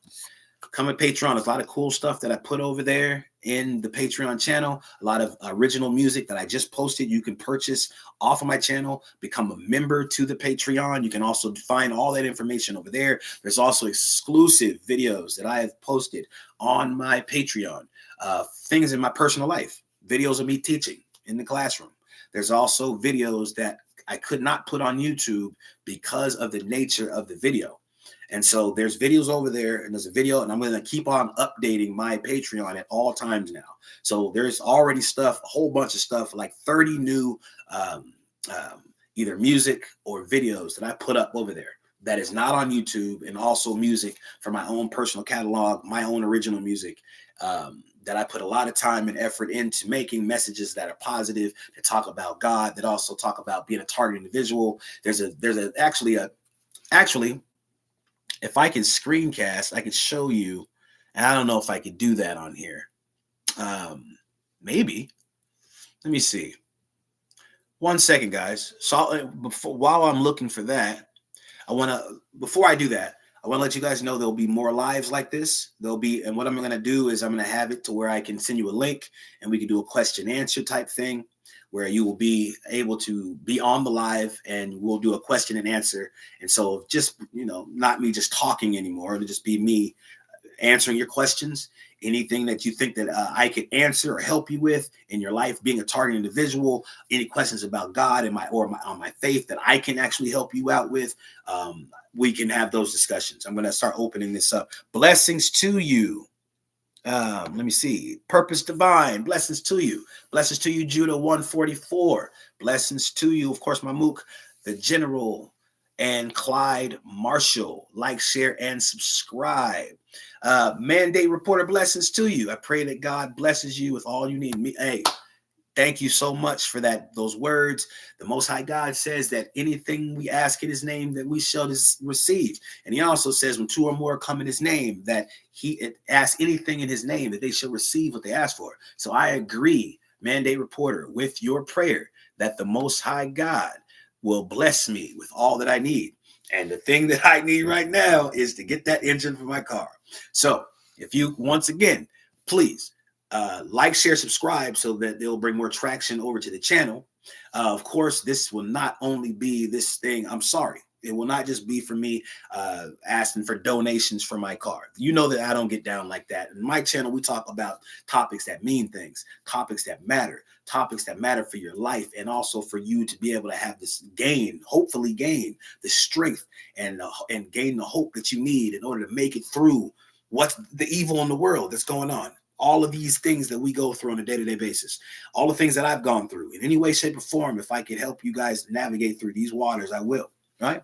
A: Become a Patreon. There's a lot of cool stuff that I put over there in the Patreon channel. A lot of original music that I just posted you can purchase off of my channel. Become a member to the Patreon. You can also find all that information over there. There's also exclusive videos that I have posted on my Patreon. Things in my personal life. Videos of me teaching in the classroom. There's also videos that I could not put on YouTube because of the nature of the video. And so there's videos over there, and there's a video, and I'm going to keep on updating my Patreon at all times now. So there's already stuff, a whole bunch of stuff, like 30 new either music or videos that I put up over there that is not on YouTube, and also music for my own personal catalog, my own original music. that I put a lot of time and effort into making messages that are positive, that talk about God, that also talk about being a target individual. Actually, if I can screencast, I could show you, and I don't know if I could do that on here. Maybe. Let me see. 1 second, guys. So while I'm looking for that, before I do that, I want to let you guys know there'll be more lives like this. And what I'm going to do is I'm going to have it to where I can send you a link and we can do a question answer type thing where you will be able to be on the live and we'll do a question and answer. And so just, not me just talking anymore. It'll just be me answering your questions, anything that you think that I could answer or help you with in your life, being a target individual, any questions about God and on my faith that I can actually help you out with. We can have those discussions. I'm going to start opening this up. Blessings to you. Let me see. Purpose Divine. Blessings to you. Blessings to you, Judah 144. Blessings to you, of course, my Mook, the General, and Clyde Marshall. Like, share, and subscribe. Mandate Reporter, blessings to you. I pray that God blesses you with all you need. Hey, thank you so much for those words. The Most High God says that anything we ask in his name that we shall receive. And he also says when 2 or more come in his name, that he asks anything in his name that they shall receive what they ask for. So I agree, Mandate Reporter, with your prayer that the Most High God will bless me with all that I need. And the thing that I need right now is to get that engine for my car. So if you, once again, please like, share, subscribe so that they'll bring more traction over to the channel. Of course, this will not only be this thing. I'm sorry. It will not just be for me asking for donations for my car. You know that I don't get down like that. In my channel, we talk about topics that mean things, topics that matter for your life, and also for you to be able to have this hopefully gain the strength and gain the hope that you need in order to make it through what's the evil in the world that's going on. All of these things that we go through on a day-to-day basis, all the things that I've gone through in any way, shape, or form, if I can help you guys navigate through these waters, I will. Right.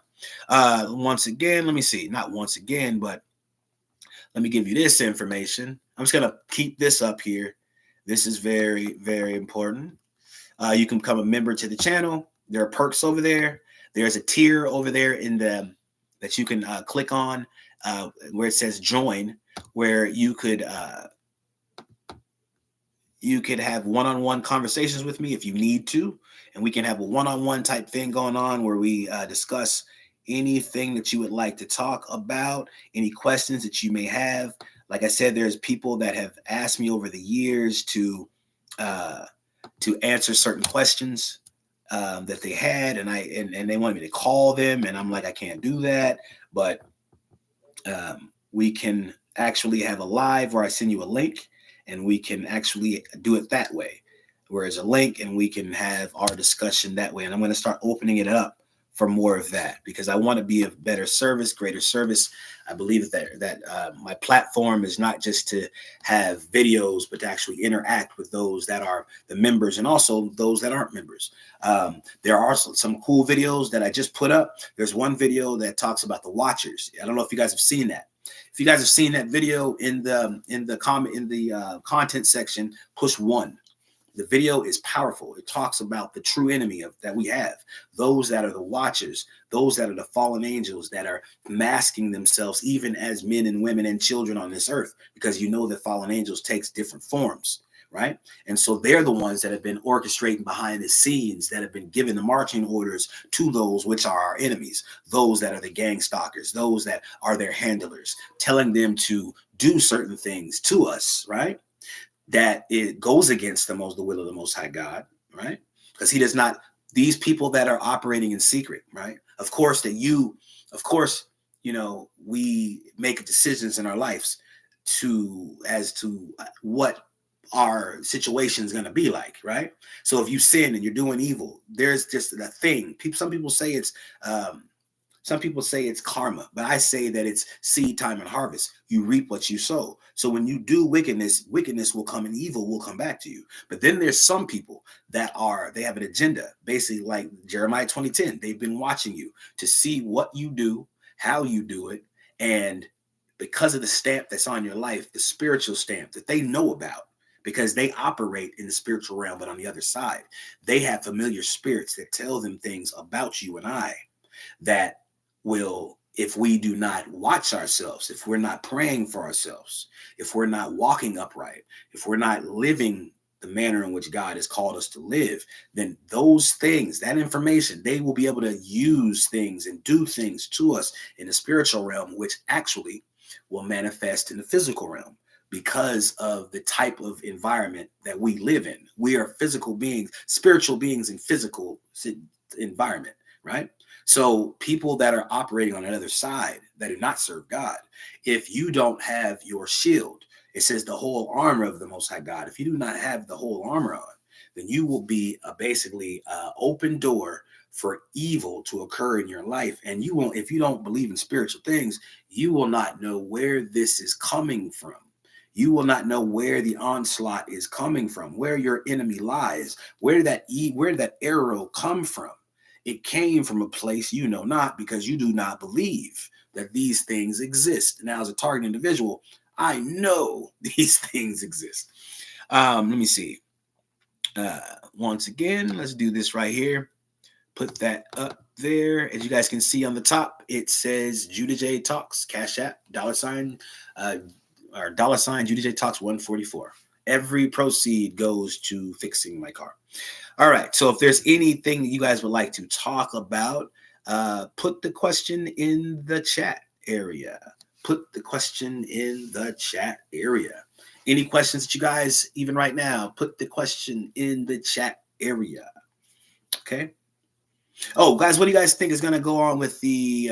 A: Once again, let me see. Not once again, but let me give you this information. I'm just going to keep this up here. This is very, very important. You can become a member to the channel. There are perks over there. There's a tier over there that you can click on where it says join, where you could have one-on-one conversations with me if you need to, and we can have a one-on-one type thing going on where we discuss anything that you would like to talk about, any questions that you may have. Like I said, there's people that have asked me over the years to answer certain questions that they had, and they wanted me to call them, and I'm like, I can't do that, but we can actually have a live where I send you a link, and we can actually do it that way, where there's a link and we can have our discussion that way. And I'm going to start opening it up for more of that because I want to be of better service, greater service. I believe that my platform is not just to have videos, but to actually interact with those that are the members and also those that aren't members. There are some cool videos that I just put up. There's one video that talks about the Watchers. I don't know if you guys have seen that. If you guys have seen that video in the content section, push 1. The video is powerful. It talks about the true enemy that we have, those that are the Watchers, those that are the fallen angels that are masking themselves even as men and women and children on this earth, because you know that fallen angels takes different forms, right? And so they're the ones that have been orchestrating behind the scenes, that have been giving the marching orders to those which are our enemies, those that are the gang stalkers, those that are their handlers, telling them to do certain things to us, right? That it goes against the will of the Most High God, right? Because he does not, these people that are operating in secret, right? Of course, we make decisions in our lives as to what our situation is going to be like, right? So if you sin and you're doing evil, there's just a thing. Some people say it's karma, but I say that it's seed time and harvest. You reap what you sow. So when you do wickedness will come and evil will come back to you. But then there's some people they have an agenda, basically like Jeremiah 20:10. They've been watching you to see what you do, how you do it, and because of the stamp that's on your life, the spiritual stamp that they know about, because they operate in the spiritual realm. But on the other side, they have familiar spirits that tell them things about you and I that will, if we do not watch ourselves, if we're not praying for ourselves, if we're not walking upright, if we're not living the manner in which God has called us to live, then those things, that information, they will be able to use things and do things to us in the spiritual realm, which actually will manifest in the physical realm because of the type of environment that we live in. We are physical beings, spiritual beings in physical environment, right? So people that are operating on the other side that do not serve God, if you don't have your shield, it says the whole armor of the Most High God. If you do not have the whole armor on, then you will be basically open door for evil to occur in your life. And you won't, if you don't believe in spiritual things, you will not know where this is coming from. You will not know where the onslaught is coming from, where your enemy lies, where that arrow come from. It came from a place you know not, because you do not believe that these things exist. Now, as a target individual, I know these things exist. Let me see. Once again, let's do this right here. Put that up there. As you guys can see on the top, it says JudahJTalks, Cash App, $, or $JudahJTalks 144. Every proceed goes to fixing my car. All right. So if there's anything that you guys would like to talk about, put the question in the chat area. Put the question in the chat area. Any questions that you guys, even right now, put the question in the chat area. Okay. Oh, guys, what do you guys think is going to go on with the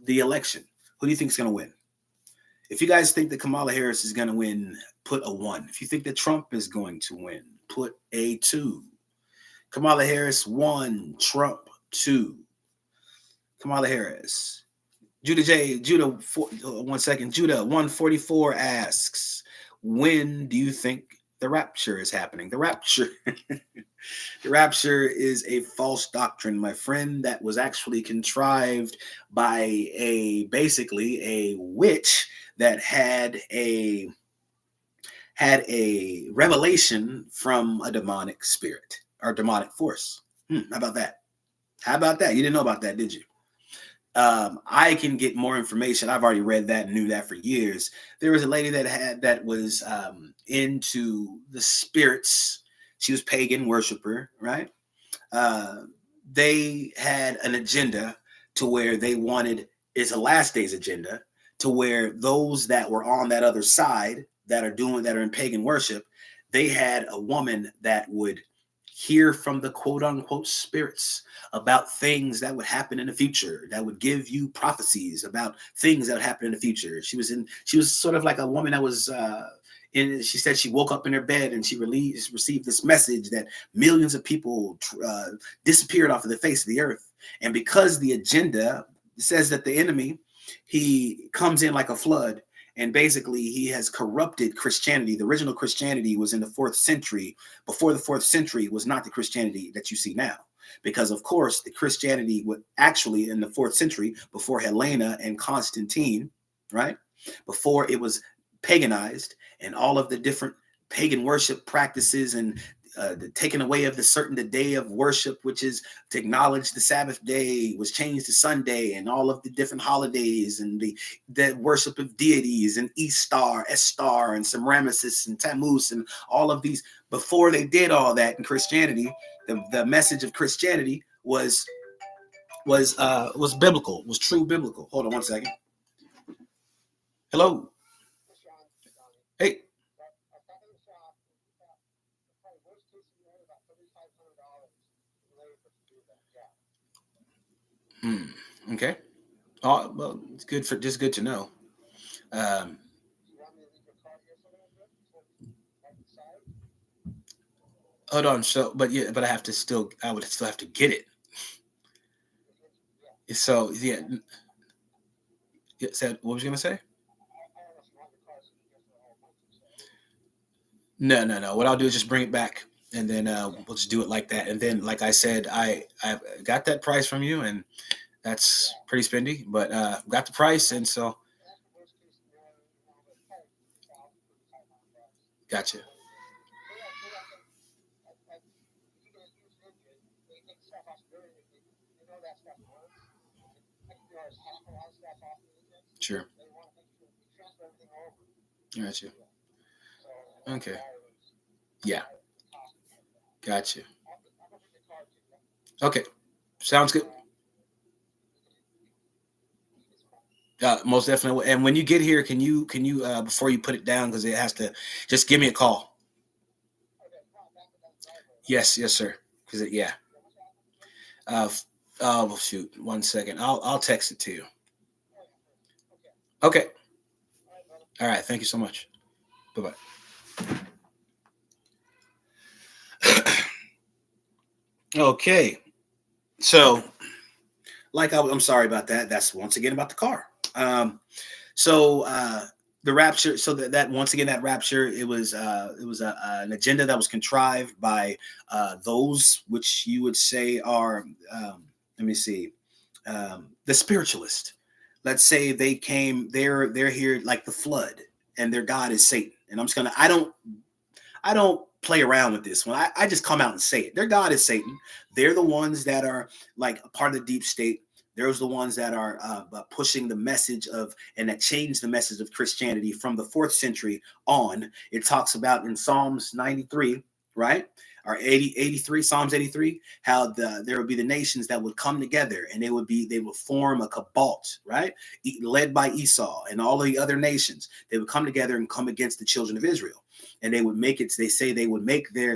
A: election? Who do you think is going to win? If you guys think that Kamala Harris is going to win, put a 1. If you think that Trump is going to win, put a 2. Kamala Harris 1, Trump 2. Kamala Harris. Judah, 1 second. Judah 144 asks, when do you think the rapture is happening? The rapture. The rapture is a false doctrine, my friend, that was actually contrived by basically a witch that had a revelation from a demonic spirit or demonic force. How about that? How about that? You didn't know about that, did you? I can get more information. I've already read that and knew that for years. There was a lady that was into the spirits. She was pagan worshiper, right? They had an agenda to where they wanted, it's a last days agenda, to where those that were on that other side that are in pagan worship, they had a woman that would hear from the quote unquote spirits about things that would happen in the future, that would give you prophecies about things that would happen in the future. She was sort of like a woman that was she said she woke up in her bed and she received this message that millions of people disappeared off of the face of the earth. And because the agenda says that the enemy, he comes in like a flood, and basically he has corrupted Christianity. The original Christianity was in the 4th century. Before the 4th century was not the Christianity that you see now. Because, of course, the Christianity was actually in the 4th century, before Helena and Constantine, right? Before it was paganized, and all of the different pagan worship practices and the taking away of the day of worship, which is to acknowledge the Sabbath day, was changed to Sunday, and all of the different holidays and the worship of deities and Estar and Semiramis and Tammuz and all of these. Before they did all that in Christianity, the message of Christianity was biblical, was true biblical. Hold on 1 second. Hello. Hey. Okay. Oh, well, it's good to know. Hold on. So, but I would still have to get it. So, yeah. So, what was you gonna say? No. What I'll do is just bring it back, and then we'll just do it like that. And then, like I said, I got that price from you, and that's pretty spendy, but got the price, and so Gotcha. Sure. Gotcha. Okay. Yeah. Gotcha. Okay. Sounds good. Most definitely. And when you get here, can you before you put it down, because it has to, just give me a call. Yes, yes, sir. Because yeah. Oh shoot. 1 second. I'll text it to you. Okay. All right. Thank you so much. Bye bye. Okay. So, I'm sorry about that. That's once again about the car. So the rapture. So that once again, that rapture. It was an agenda that was contrived by those which you would say are. Let me see. The spiritualist. Let's say they came. They're here like the flood, and their god is Satan. And I'm just gonna. I don't play around with this one. I just come out and say it. Their God is Satan. They're the ones that are like a part of the deep state. There's the ones that are pushing the message of, and that changed the message of Christianity from the 4th century on. It talks about in Psalms 93, right? Or 83, Psalms 83, how there would be the nations that would come together, and they would form a cabal, right? Led by Esau and all the other nations. They would come together and come against the children of Israel. And they would make it, they say they would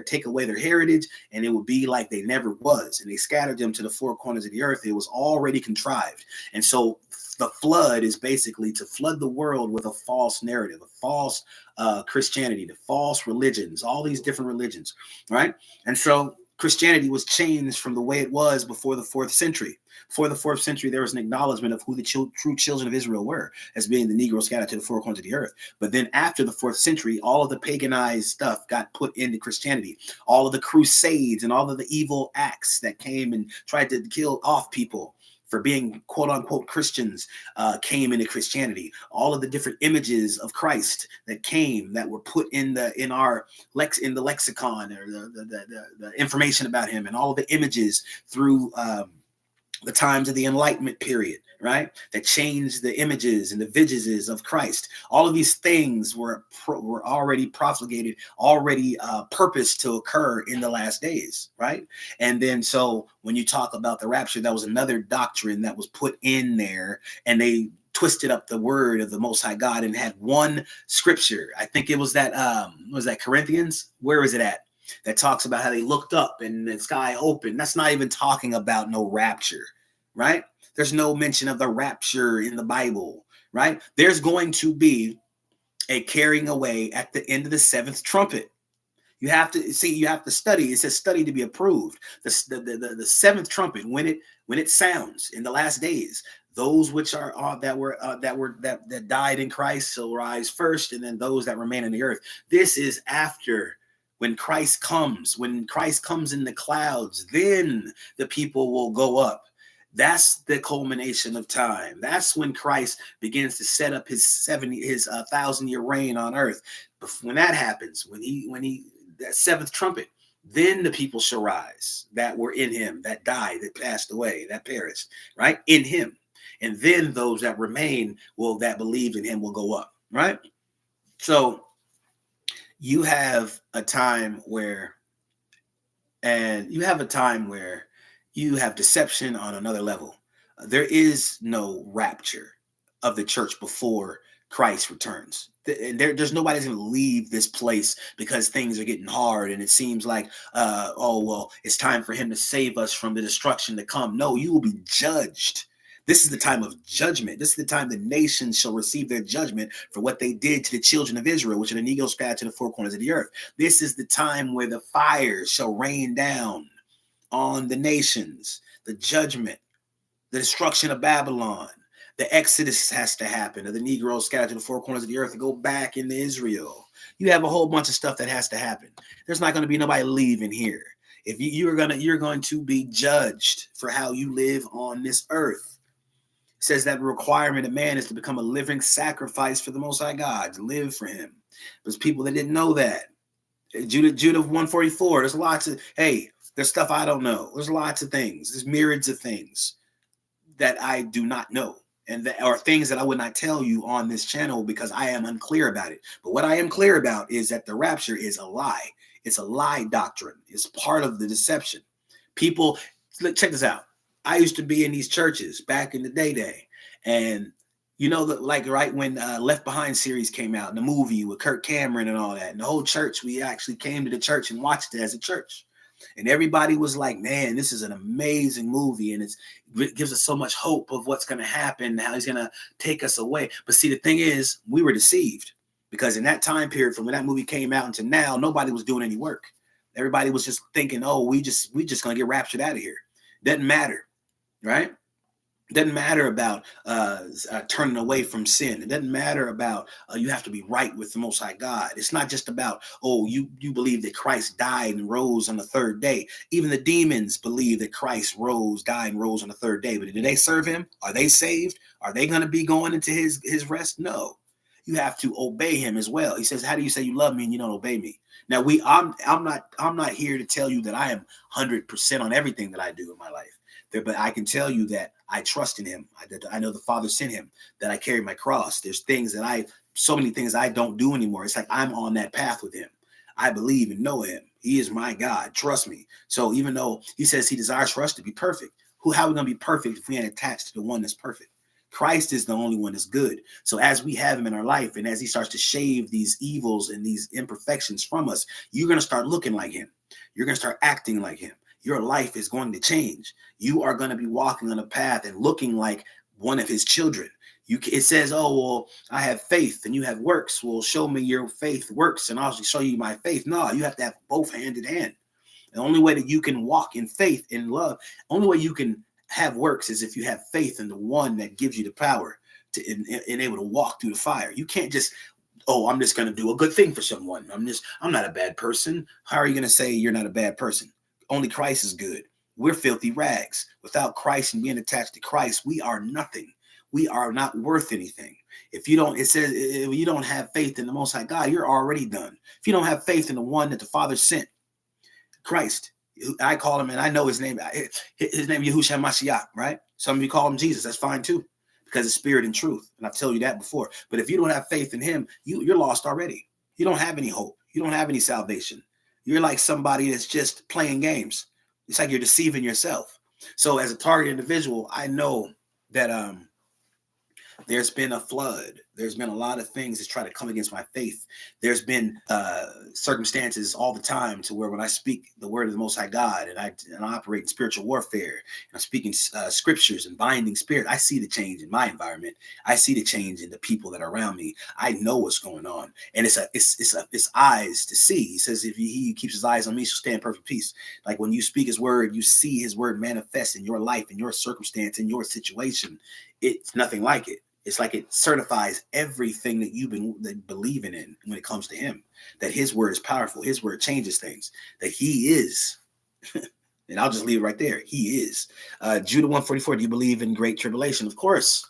A: take away their heritage, and it would be like they never was. And they scattered them to the 4 corners of the earth. It was already contrived. And so the flood is basically to flood the world with a false narrative, a false Christianity, the false religions, all these different religions, right? And so Christianity was changed from the way it was before the 4th century. Before the 4th century, there was an acknowledgement of who the true children of Israel were, as being the Negroes scattered to the 4 corners of the earth. But then after the 4th century, all of the paganized stuff got put into Christianity. All of the crusades and all of the evil acts that came and tried to kill off people for being quote unquote Christians came into Christianity. All of the different images of Christ that were put in the lexicon, or the information about him, and all of the images through the times of the Enlightenment period, right? That changed the images and the visages of Christ. All of these things were already profligated, already purposed to occur in the last days, right? And then so when you talk about the rapture, that was another doctrine that was put in there, and they twisted up the word of the Most High God and had one scripture. I think it was that Corinthians? Where is it at? That talks about how they looked up and the sky opened. That's not even talking about no rapture, right? There's no mention of the rapture in the Bible, right? There's going to be a carrying away at the end of the 7th trumpet. You have to see, you have to study. It says study to be approved. The 7th trumpet, when it sounds in the last days, those which that died in Christ shall rise first, and then those that remain in the earth. This is after. When Christ comes in the clouds, then the people will go up. That's the culmination of time. That's when Christ begins to set up his 1,000-year reign on earth. But when that happens, when that 7th trumpet, then the people shall rise that were in him, that died, that passed away, that perished, right? In him. And then those that remain that believed in him will go up, right? So you have a time where you have deception on another level. There is no rapture of the church before Christ returns. There's nobody's going to leave this place because things are getting hard and it seems like, it's time for him to save us from the destruction to come. No, you will be judged. This is the time of judgment. This is the time the nations shall receive their judgment for what they did to the children of Israel, which are the Negroes scattered to the 4 corners of the earth. This is the time where the fire shall rain down on the nations, the judgment, the destruction of Babylon. The Exodus has to happen, of the Negroes scattered to the 4 corners of the earth to go back into Israel. You have a whole bunch of stuff that has to happen. There's not going to be nobody leaving here. If you're going to be judged for how you live on this earth. It says that the requirement of man is to become a living sacrifice for the Most High God, to live for him. There's people that didn't know that. Judah 144. There's there's stuff I don't know. There's lots of things. There's myriads of things that I do not know, and that are things that I would not tell you on this channel because I am unclear about it. But what I am clear about is that the rapture is a lie. It's a lie doctrine. It's part of the deception. People, look, check this out. I used to be in these churches back in the day, and right when Left Behind series came out, the movie with Kirk Cameron and all that, and the whole church, we actually came to the church and watched it as a church. And everybody was like, man, this is an amazing movie. And it gives us so much hope of what's going to happen, how he's going to take us away. But see, the thing is, we were deceived because in that time period, from when that movie came out until now, nobody was doing any work. Everybody was just thinking, oh, we just going to get raptured out of here. Doesn't matter, right? It doesn't matter about turning away from sin. It doesn't matter about you have to be right with the Most High God. It's not just about, oh, you believe that Christ died and rose on the third day. Even the demons believe that Christ died and rose on the third day. But did they serve him? Are they saved? Are they going to be going into his rest? No. You have to obey him as well. He says, how do you say you love me and you don't obey me? Now, I'm not here to tell you that I am 100% on everything that I do in my life. But I can tell you that I trust in him. I know the Father sent him, that I carry my cross. There's so many things I don't do anymore. It's like I'm on that path with him. I believe and know him. He is my God. Trust me. So even though he says he desires for us to be perfect, how are we going to be perfect if we ain't attached to the one that's perfect? Christ is the only one that's good. So as we have him in our life and as he starts to shave these evils and these imperfections from us, you're going to start looking like him. You're going to start acting like him. Your life is going to change. You are going to be walking on a path and looking like one of his children. It says, oh, well, I have faith and you have works. Well, show me your faith works and I'll show you my faith. No, you have to have both hand in hand. The only way that you can walk in faith and love, only way you can have works is if you have faith in the one that gives you the power to enable to walk through the fire. You can't just, oh, I'm just going to do a good thing for someone. I'm not a bad person. How are you going to say you're not a bad person? Only Christ is good. We're filthy rags. Without Christ and being attached to Christ, we are nothing. We are not worth anything. It says, if you don't have faith in the Most High God, you're already done. If you don't have faith in the one that the Father sent, Christ, I call him, and I know his name. His name is Yahushua Mashiach, right? Some of you call him Jesus. That's fine too, because it's spirit and truth. And I've told you that before. But if you don't have faith in him, you're lost already. You don't have any hope. You don't have any salvation. You're like somebody that's just playing games. It's like you're deceiving yourself. So as a target individual, I know that there's been a flood. There's been a lot of things that try to come against my faith. There's been circumstances all the time to where when I speak the word of the Most High God and I operate in spiritual warfare, and I'm speaking scriptures and binding spirit, I see the change in my environment. I see the change in the people that are around me. I know what's going on, and it's eyes to see. He says, if he keeps his eyes on me, shall stay in perfect peace. Like when you speak his word, you see his word manifest in your life, in your circumstance, in your situation. It's nothing like it. It's like it certifies everything that you've been believing in when it comes to him, that his word is powerful. His word changes things, that he is. And I'll just leave it right there. He is. Judah 144, do you believe in great tribulation? Of course,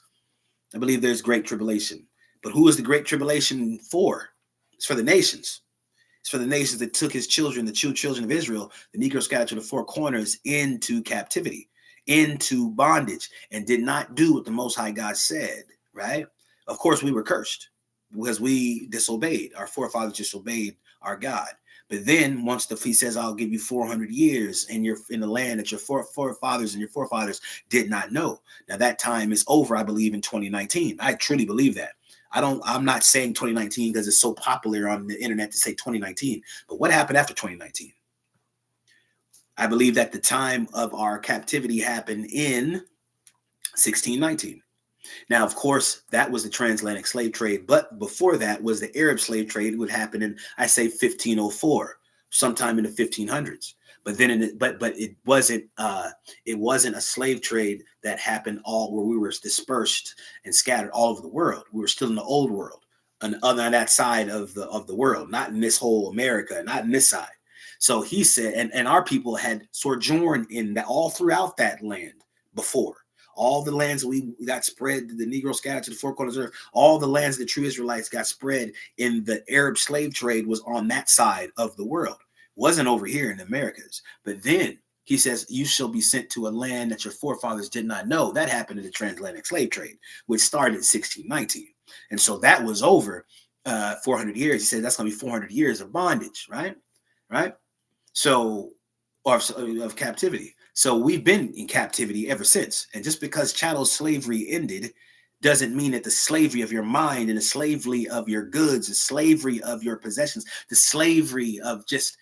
A: I believe there's great tribulation. But who is the great tribulation for? It's for the nations. It's for the nations that took his children, the true children of Israel, the Negro scattered to the four corners, into captivity, into bondage, and did not do what the Most High God said. Right? Of course, we were cursed because we disobeyed. Our forefathers disobeyed our God. But then once he says, I'll give you 400 years and you're in the land that your forefathers and your forefathers did not know. Now that time is over, I believe, in 2019. I truly believe that. I'm not saying 2019 because it's so popular on the internet to say 2019. But what happened after 2019? I believe that the time of our captivity happened in 1619. Now, of course, that was the transatlantic slave trade, but before that was the Arab slave trade. It would happen in, I say, 1504, sometime in the 1500s. But then, it wasn't a slave trade that happened where we were dispersed and scattered all over the world. We were still in the old world, on that side of the world, not in this whole America, not in this side. So he said, and our people had sojourned in that all throughout that land before. All the lands we got spread, the Negro scattered to the four corners of the earth, all the lands the true Israelites got spread in the Arab slave trade was on that side of the world. It wasn't over here in the Americas. But then he says, you shall be sent to a land that your forefathers did not know. That happened in the transatlantic slave trade, which started in 1619. And so that was over 400 years. He said that's going to be 400 years of bondage, right? Right? So, or of captivity. So we've been in captivity ever since. And just because chattel slavery ended doesn't mean that the slavery of your mind and the slavery of your goods, the slavery of your possessions, the slavery of just,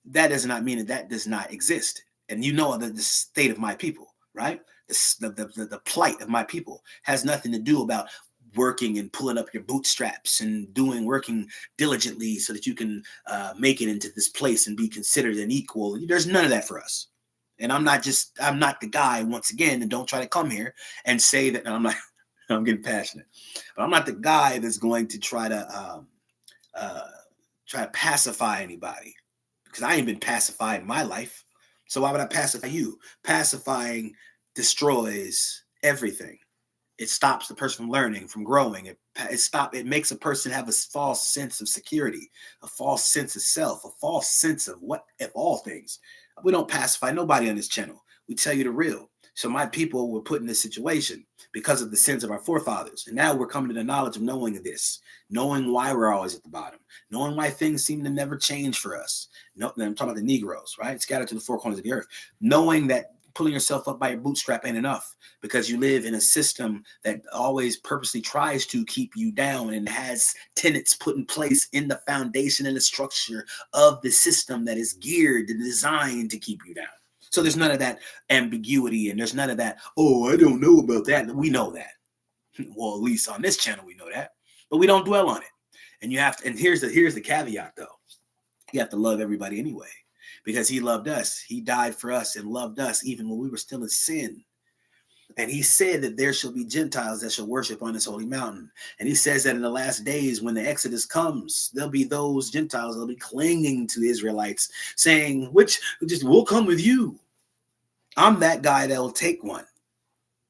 A: that does not mean that does not exist. And you know the state of my people, right? The plight of my people has nothing to do about working and pulling up your bootstraps and working diligently so that you can make it into this place and be considered an equal. There's none of that for us. And I'm not the guy, once again, and don't try to come here and say that, and I'm getting passionate, but I'm not the guy that's going to try to pacify anybody, because I ain't been pacified in my life. So why would I pacify you? Pacifying destroys everything. It stops the person from learning, from growing. It makes a person have a false sense of security, a false sense of self, a false sense of what if all things. We don't pacify nobody on this channel. We tell you the real. So my people were put in this situation because of the sins of our forefathers. And now we're coming to the knowledge of knowing this, knowing why we're always at the bottom, knowing why things seem to never change for us. No, I'm talking about the Negroes, right? Scattered to the four corners of the earth, knowing that pulling yourself up by your bootstrap ain't enough, because you live in a system that always purposely tries to keep you down and has tenets put in place in the foundation and the structure of the system that is geared and designed to keep you down. So there's none of that ambiguity, and there's none of that, oh, I don't know about that. We know that. Well, at least on this channel, we know that, but we don't dwell on it. And you have to, and here's the caveat though. You have to love everybody anyway, because he loved us. He died for us and loved us even when we were still in sin. And he said that there shall be Gentiles that shall worship on this holy mountain. And he says that in the last days, when the Exodus comes, there'll be those Gentiles that'll be clinging to the Israelites, saying, we'll come with you. I'm that guy that'll take one,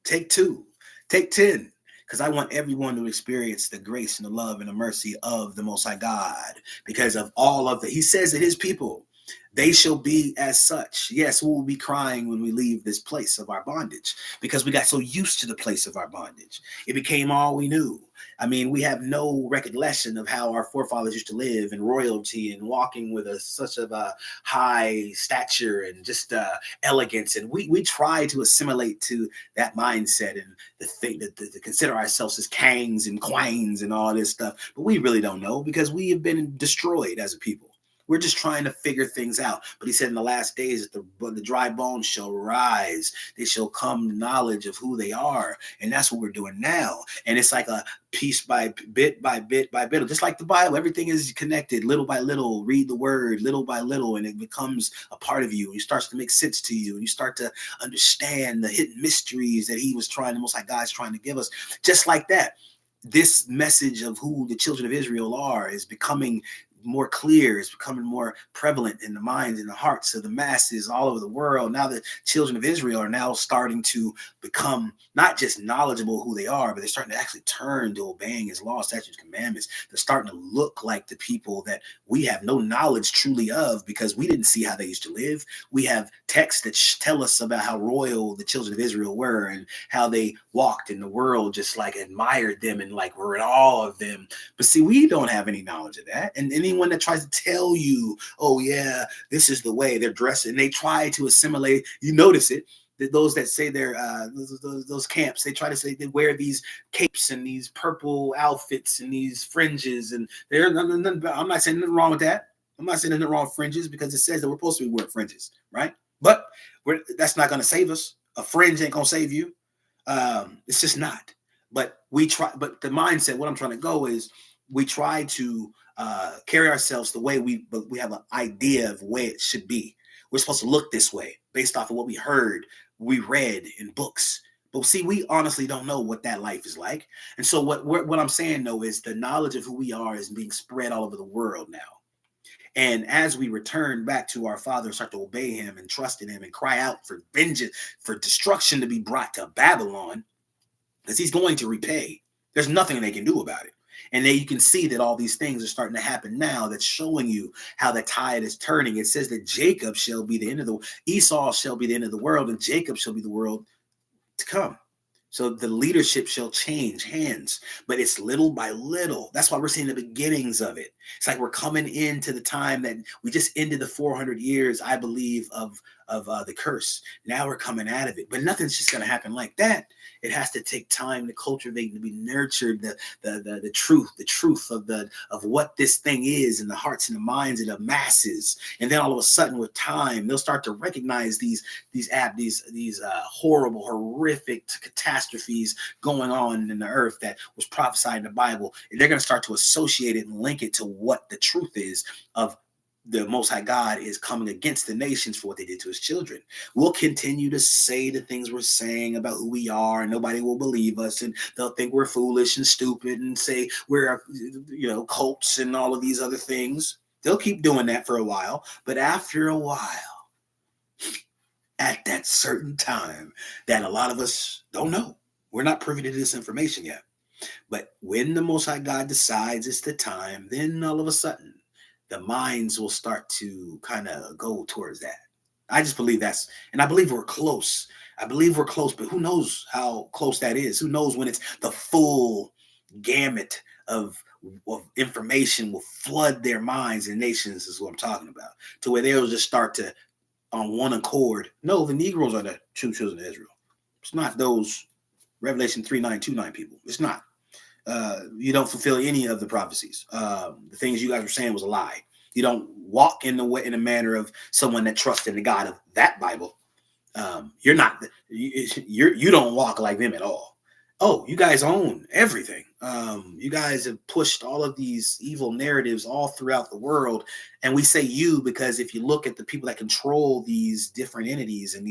A: take two, take 10. Because I want everyone to experience the grace and the love and the mercy of the Most High God, because of all of he says that his people, they shall be as such. Yes, we will be crying when we leave this place of our bondage, because we got so used to the place of our bondage. It became all we knew. I mean, we have no recollection of how our forefathers used to live in royalty and walking with such a high stature and just elegance. And we try to assimilate to that mindset and the thing that to consider ourselves as kangs and queens and all this stuff. But we really don't know, because we have been destroyed as a people. We're just trying to figure things out. But he said in the last days that the dry bones shall rise. They shall come to knowledge of who they are. And that's what we're doing now. And it's like a piece by bit by bit by bit. Just like the Bible, everything is connected little by little. Read the word little by little, and it becomes a part of you. And it starts to make sense to you. And you start to understand the hidden mysteries that the Most High God's trying to give us. Just like that. This message of who the children of Israel are is becoming more clear, is becoming more prevalent in the minds and the hearts of the masses all over the world. Now the children of Israel are now starting to become not just knowledgeable who they are, but they're starting to actually turn to obeying his law, statutes, commandments. They're starting to look like the people that we have no knowledge truly of, because we didn't see how they used to live. We have texts that tell us about how royal the children of Israel were and how they walked in the world, just like admired them and like were in awe of them. But see, we don't have any knowledge of that. And anyone that tries to tell you, oh yeah, this is the way they're dressing, they try to assimilate. You notice it. Those that say they're those camps, they try to say they wear these capes and these purple outfits and these fringes, and I'm not saying nothing wrong with that. I'm not saying nothing wrong with fringes, because it says that we're supposed to be wearing fringes, right? But that's not going to save us. A fringe ain't going to save you. It's just not. But we try. But the mindset, what I'm trying to go is, we try to carry ourselves the way we have an idea of the way it should be. We're supposed to look this way based off of what we heard, we read in books. But see, we honestly don't know what that life is like. And so what I'm saying, though, is the knowledge of who we are is being spread all over the world now. And as we return back to our Father, start to obey him and trust in him and cry out for vengeance, for destruction to be brought to Babylon, because he's going to repay. There's nothing they can do about it. And then you can see that all these things are starting to happen now. That's showing you how the tide is turning. It says that Jacob shall be the end of the Esau shall be the end of the world, and Jacob shall be the world to come. So the leadership shall change hands, but it's little by little. That's why we're seeing the beginnings of it. It's like we're coming into the time that we just ended the 400 years, I believe, of the curse. Now we're coming out of it, but nothing's just going to happen like that. It has to take time to cultivate, to be nurtured, the truth of what this thing is in the hearts and the minds of the masses. And then all of a sudden, with time, they'll start to recognize these horrible, horrific catastrophes going on in the earth that was prophesied in the Bible. And they're going to start to associate it and link it to what the truth is of the Most High God is coming against the nations for what they did to his children. We'll continue to say the things we're saying about who we are, and nobody will believe us, and they'll think we're foolish and stupid and say we're, cults and all of these other things. They'll keep doing that for a while, but after a while, at that certain time that a lot of us don't know, we're not privy to this information yet. But when the Most High God decides it's the time, then all of a sudden, the minds will start to kind of go towards that. I just believe and I believe we're close. But who knows how close that is? Who knows when it's the full gamut of information will flood their minds and nations is what I'm talking about, to where they'll just start to, on one accord, no, the Negroes are the true children of Israel. It's not those Revelation 3:9-2:9 people. It's not. You don't fulfill any of the prophecies. The things you guys were saying was a lie. You don't walk in a manner of someone that trusts in the God of that Bible. You don't walk like them at all. Oh, you guys own everything. You guys have pushed all of these evil narratives all throughout the world. And we say you because if you look at the people that control these different entities and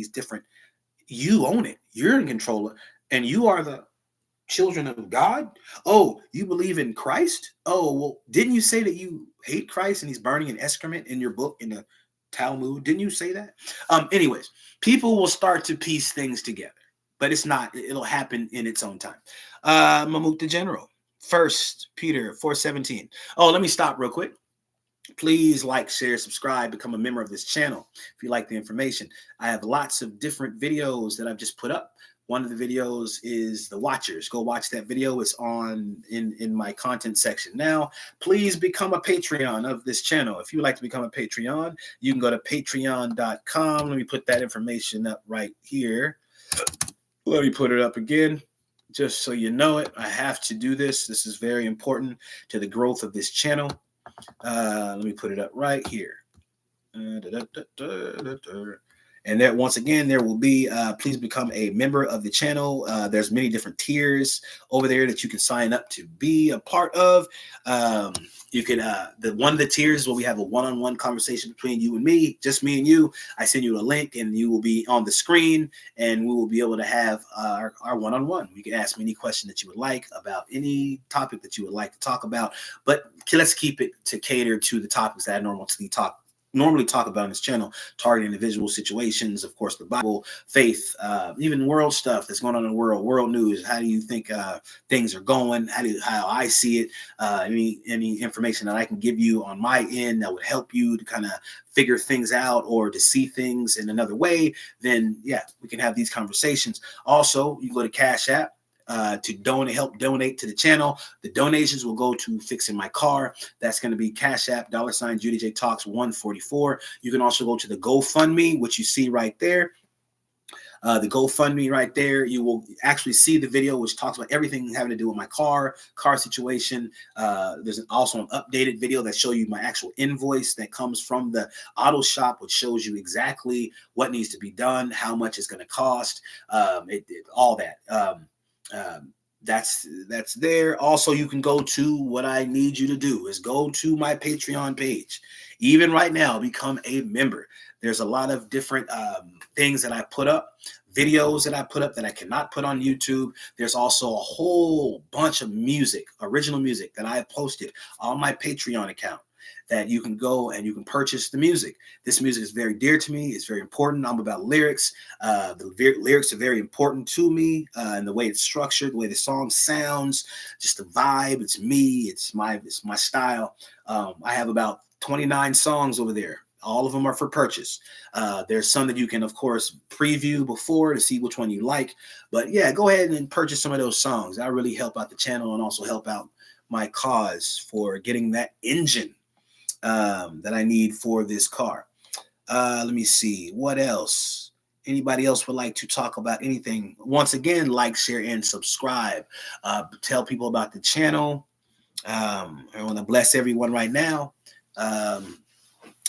A: you own it. You're in control. And you are the children of God. Oh, you believe in Christ? Oh, well, didn't you say that you hate Christ and he's burning an excrement in your book in the Talmud? Didn't you say that? Anyways, people will start to piece things together, but it'll happen in its own time. Mamuk the General, 1 Peter 4:17. Oh, let me stop real quick. Please like, share, subscribe, become a member of this channel if you like the information. I have lots of different videos that I've just put up. One of the videos is the Watchers. Go watch that video. It's on in my content section. Now, please become a Patreon of this channel. If you would like to become a Patreon, you can go to patreon.com. Let me put that information up right here. Let me put it up again, just so you know it. I have to do this. This is very important to the growth of this channel. Let me put it up right here. And there, once again, there will be, please become a member of the channel. There's many different tiers over there that you can sign up to be a part of. You can, one of the tiers where we have a one-on-one conversation between you and me, just me and you. I send you a link and you will be on the screen and we will be able to have our one-on-one. You can ask me any question that you would like about any topic that you would like to talk about, but let's keep it to cater to the topics that I normally talk about on this channel, targeting individual situations, of course, the Bible, faith, even world stuff that's going on in the world news. How do you think things are going? How I see it? Any information that I can give you on my end that would help you to kind of figure things out or to see things in another way, then yeah, we can have these conversations. Also, you go to Cash App. To help donate to the channel. The donations will go to fixing my car. That's going to be Cash App, $JudahJTalks 144. You can also go to the GoFundMe, which you see right there. The GoFundMe right there, you will actually see the video which talks about everything having to do with my car situation. There's also an updated video that shows you my actual invoice that comes from the auto shop, which shows you exactly what needs to be done, how much it's going to cost, all that. That's there. Also, you can go to what I need you to do is go to my Patreon page. Even right now, become a member. There's a lot of different things that I put up, videos that I put up that I cannot put on YouTube. There's also a whole bunch of music, original music that I have posted on my Patreon account. that you can go and you can purchase the music. This music is very dear to me. It's very important. I'm about lyrics. Lyrics are very important to me, and the way it's structured, the way the song sounds, just the vibe. It's me. It's my style. I have about 29 songs over there. All of them are for purchase. There's some that you can, of course, preview before to see which one you like. But yeah, go ahead and purchase some of those songs. That really help out the channel and also help out my cause for getting that engine that I need for this car. Let me see. What else? Anybody else would like to talk about anything? Once again, like, share, and subscribe. Tell people about the channel. I want to bless everyone right now.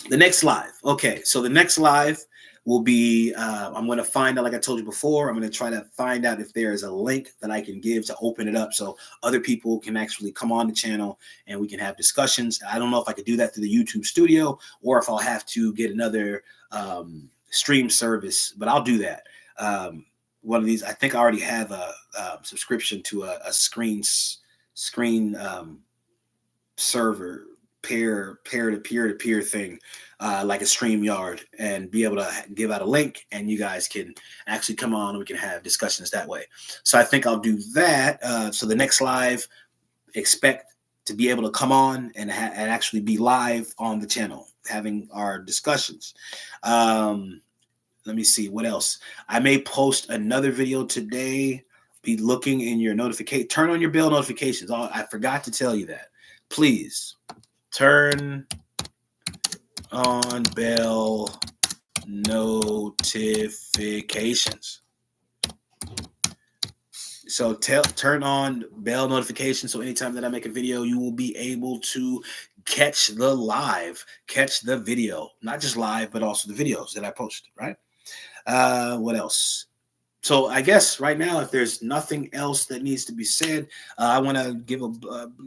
A: The next live. Okay, so the next live will be, I'm going to find out, like I told you before, I'm going to try to find out if there is a link that I can give to open it up so other people can actually come on the channel and we can have discussions. I don't know if I could do that through the YouTube studio or if I'll have to get another stream service, but I'll do that. One of these, I think I already have a subscription to a screen server, peer-to-peer thing, like a StreamYard, and be able to give out a link and you guys can actually come on and we can have discussions that way. So I think I'll do that. So the next live, expect to be able to come on and actually be live on the channel having our discussions. Let me see what else. I may post another video today. Be looking in your notification. Turn on your bell notifications. I forgot to tell you that. Please turn on bell notifications. So turn on bell notifications. So anytime that I make a video, you will be able to catch the video, not just live, but also the videos that I post, right? What else? So I guess right now, if there's nothing else that needs to be said, I want to give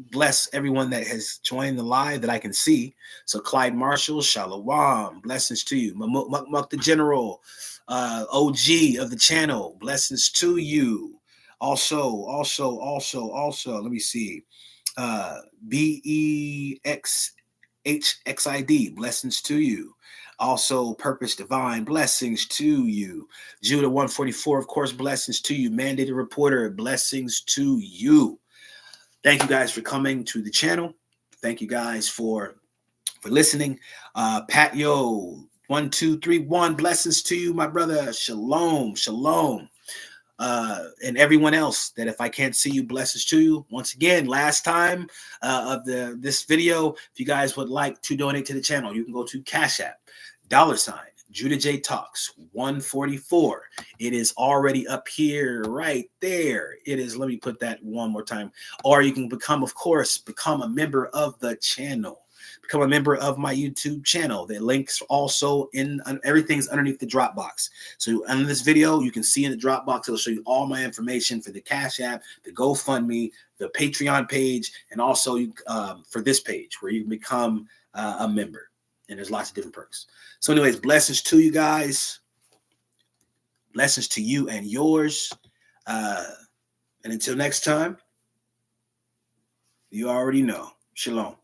A: bless everyone that has joined the live that I can see. So Clyde Marshall, Shalom, blessings to you. Muck the General, OG of the channel, blessings to you. Also, let me see. BEXHXID, blessings to you. Also, Purpose Divine, blessings to you. Judah 144, of course, blessings to you. Mandated Reporter, blessings to you. Thank you guys for coming to the channel. Thank you guys for listening. Pat Yo 1231, blessings to you, my brother. Shalom. And everyone else that if I can't see you, blessings to you. Once again, last time of this video, if you guys would like to donate to the channel, you can go to Cash App, $JudahJTalks 144. It is already up here right there. It is, let me put that one more time. Or you can become a member of the channel. Become a member of my YouTube channel. The links also everything's underneath the Dropbox. So under this video, you can see in the Dropbox, it'll show you all my information for the Cash App, the GoFundMe, the Patreon page, and also for this page where you can become a member. And there's lots of different perks. So anyways, blessings to you guys. Blessings to you and yours. And until next time, you already know. Shalom.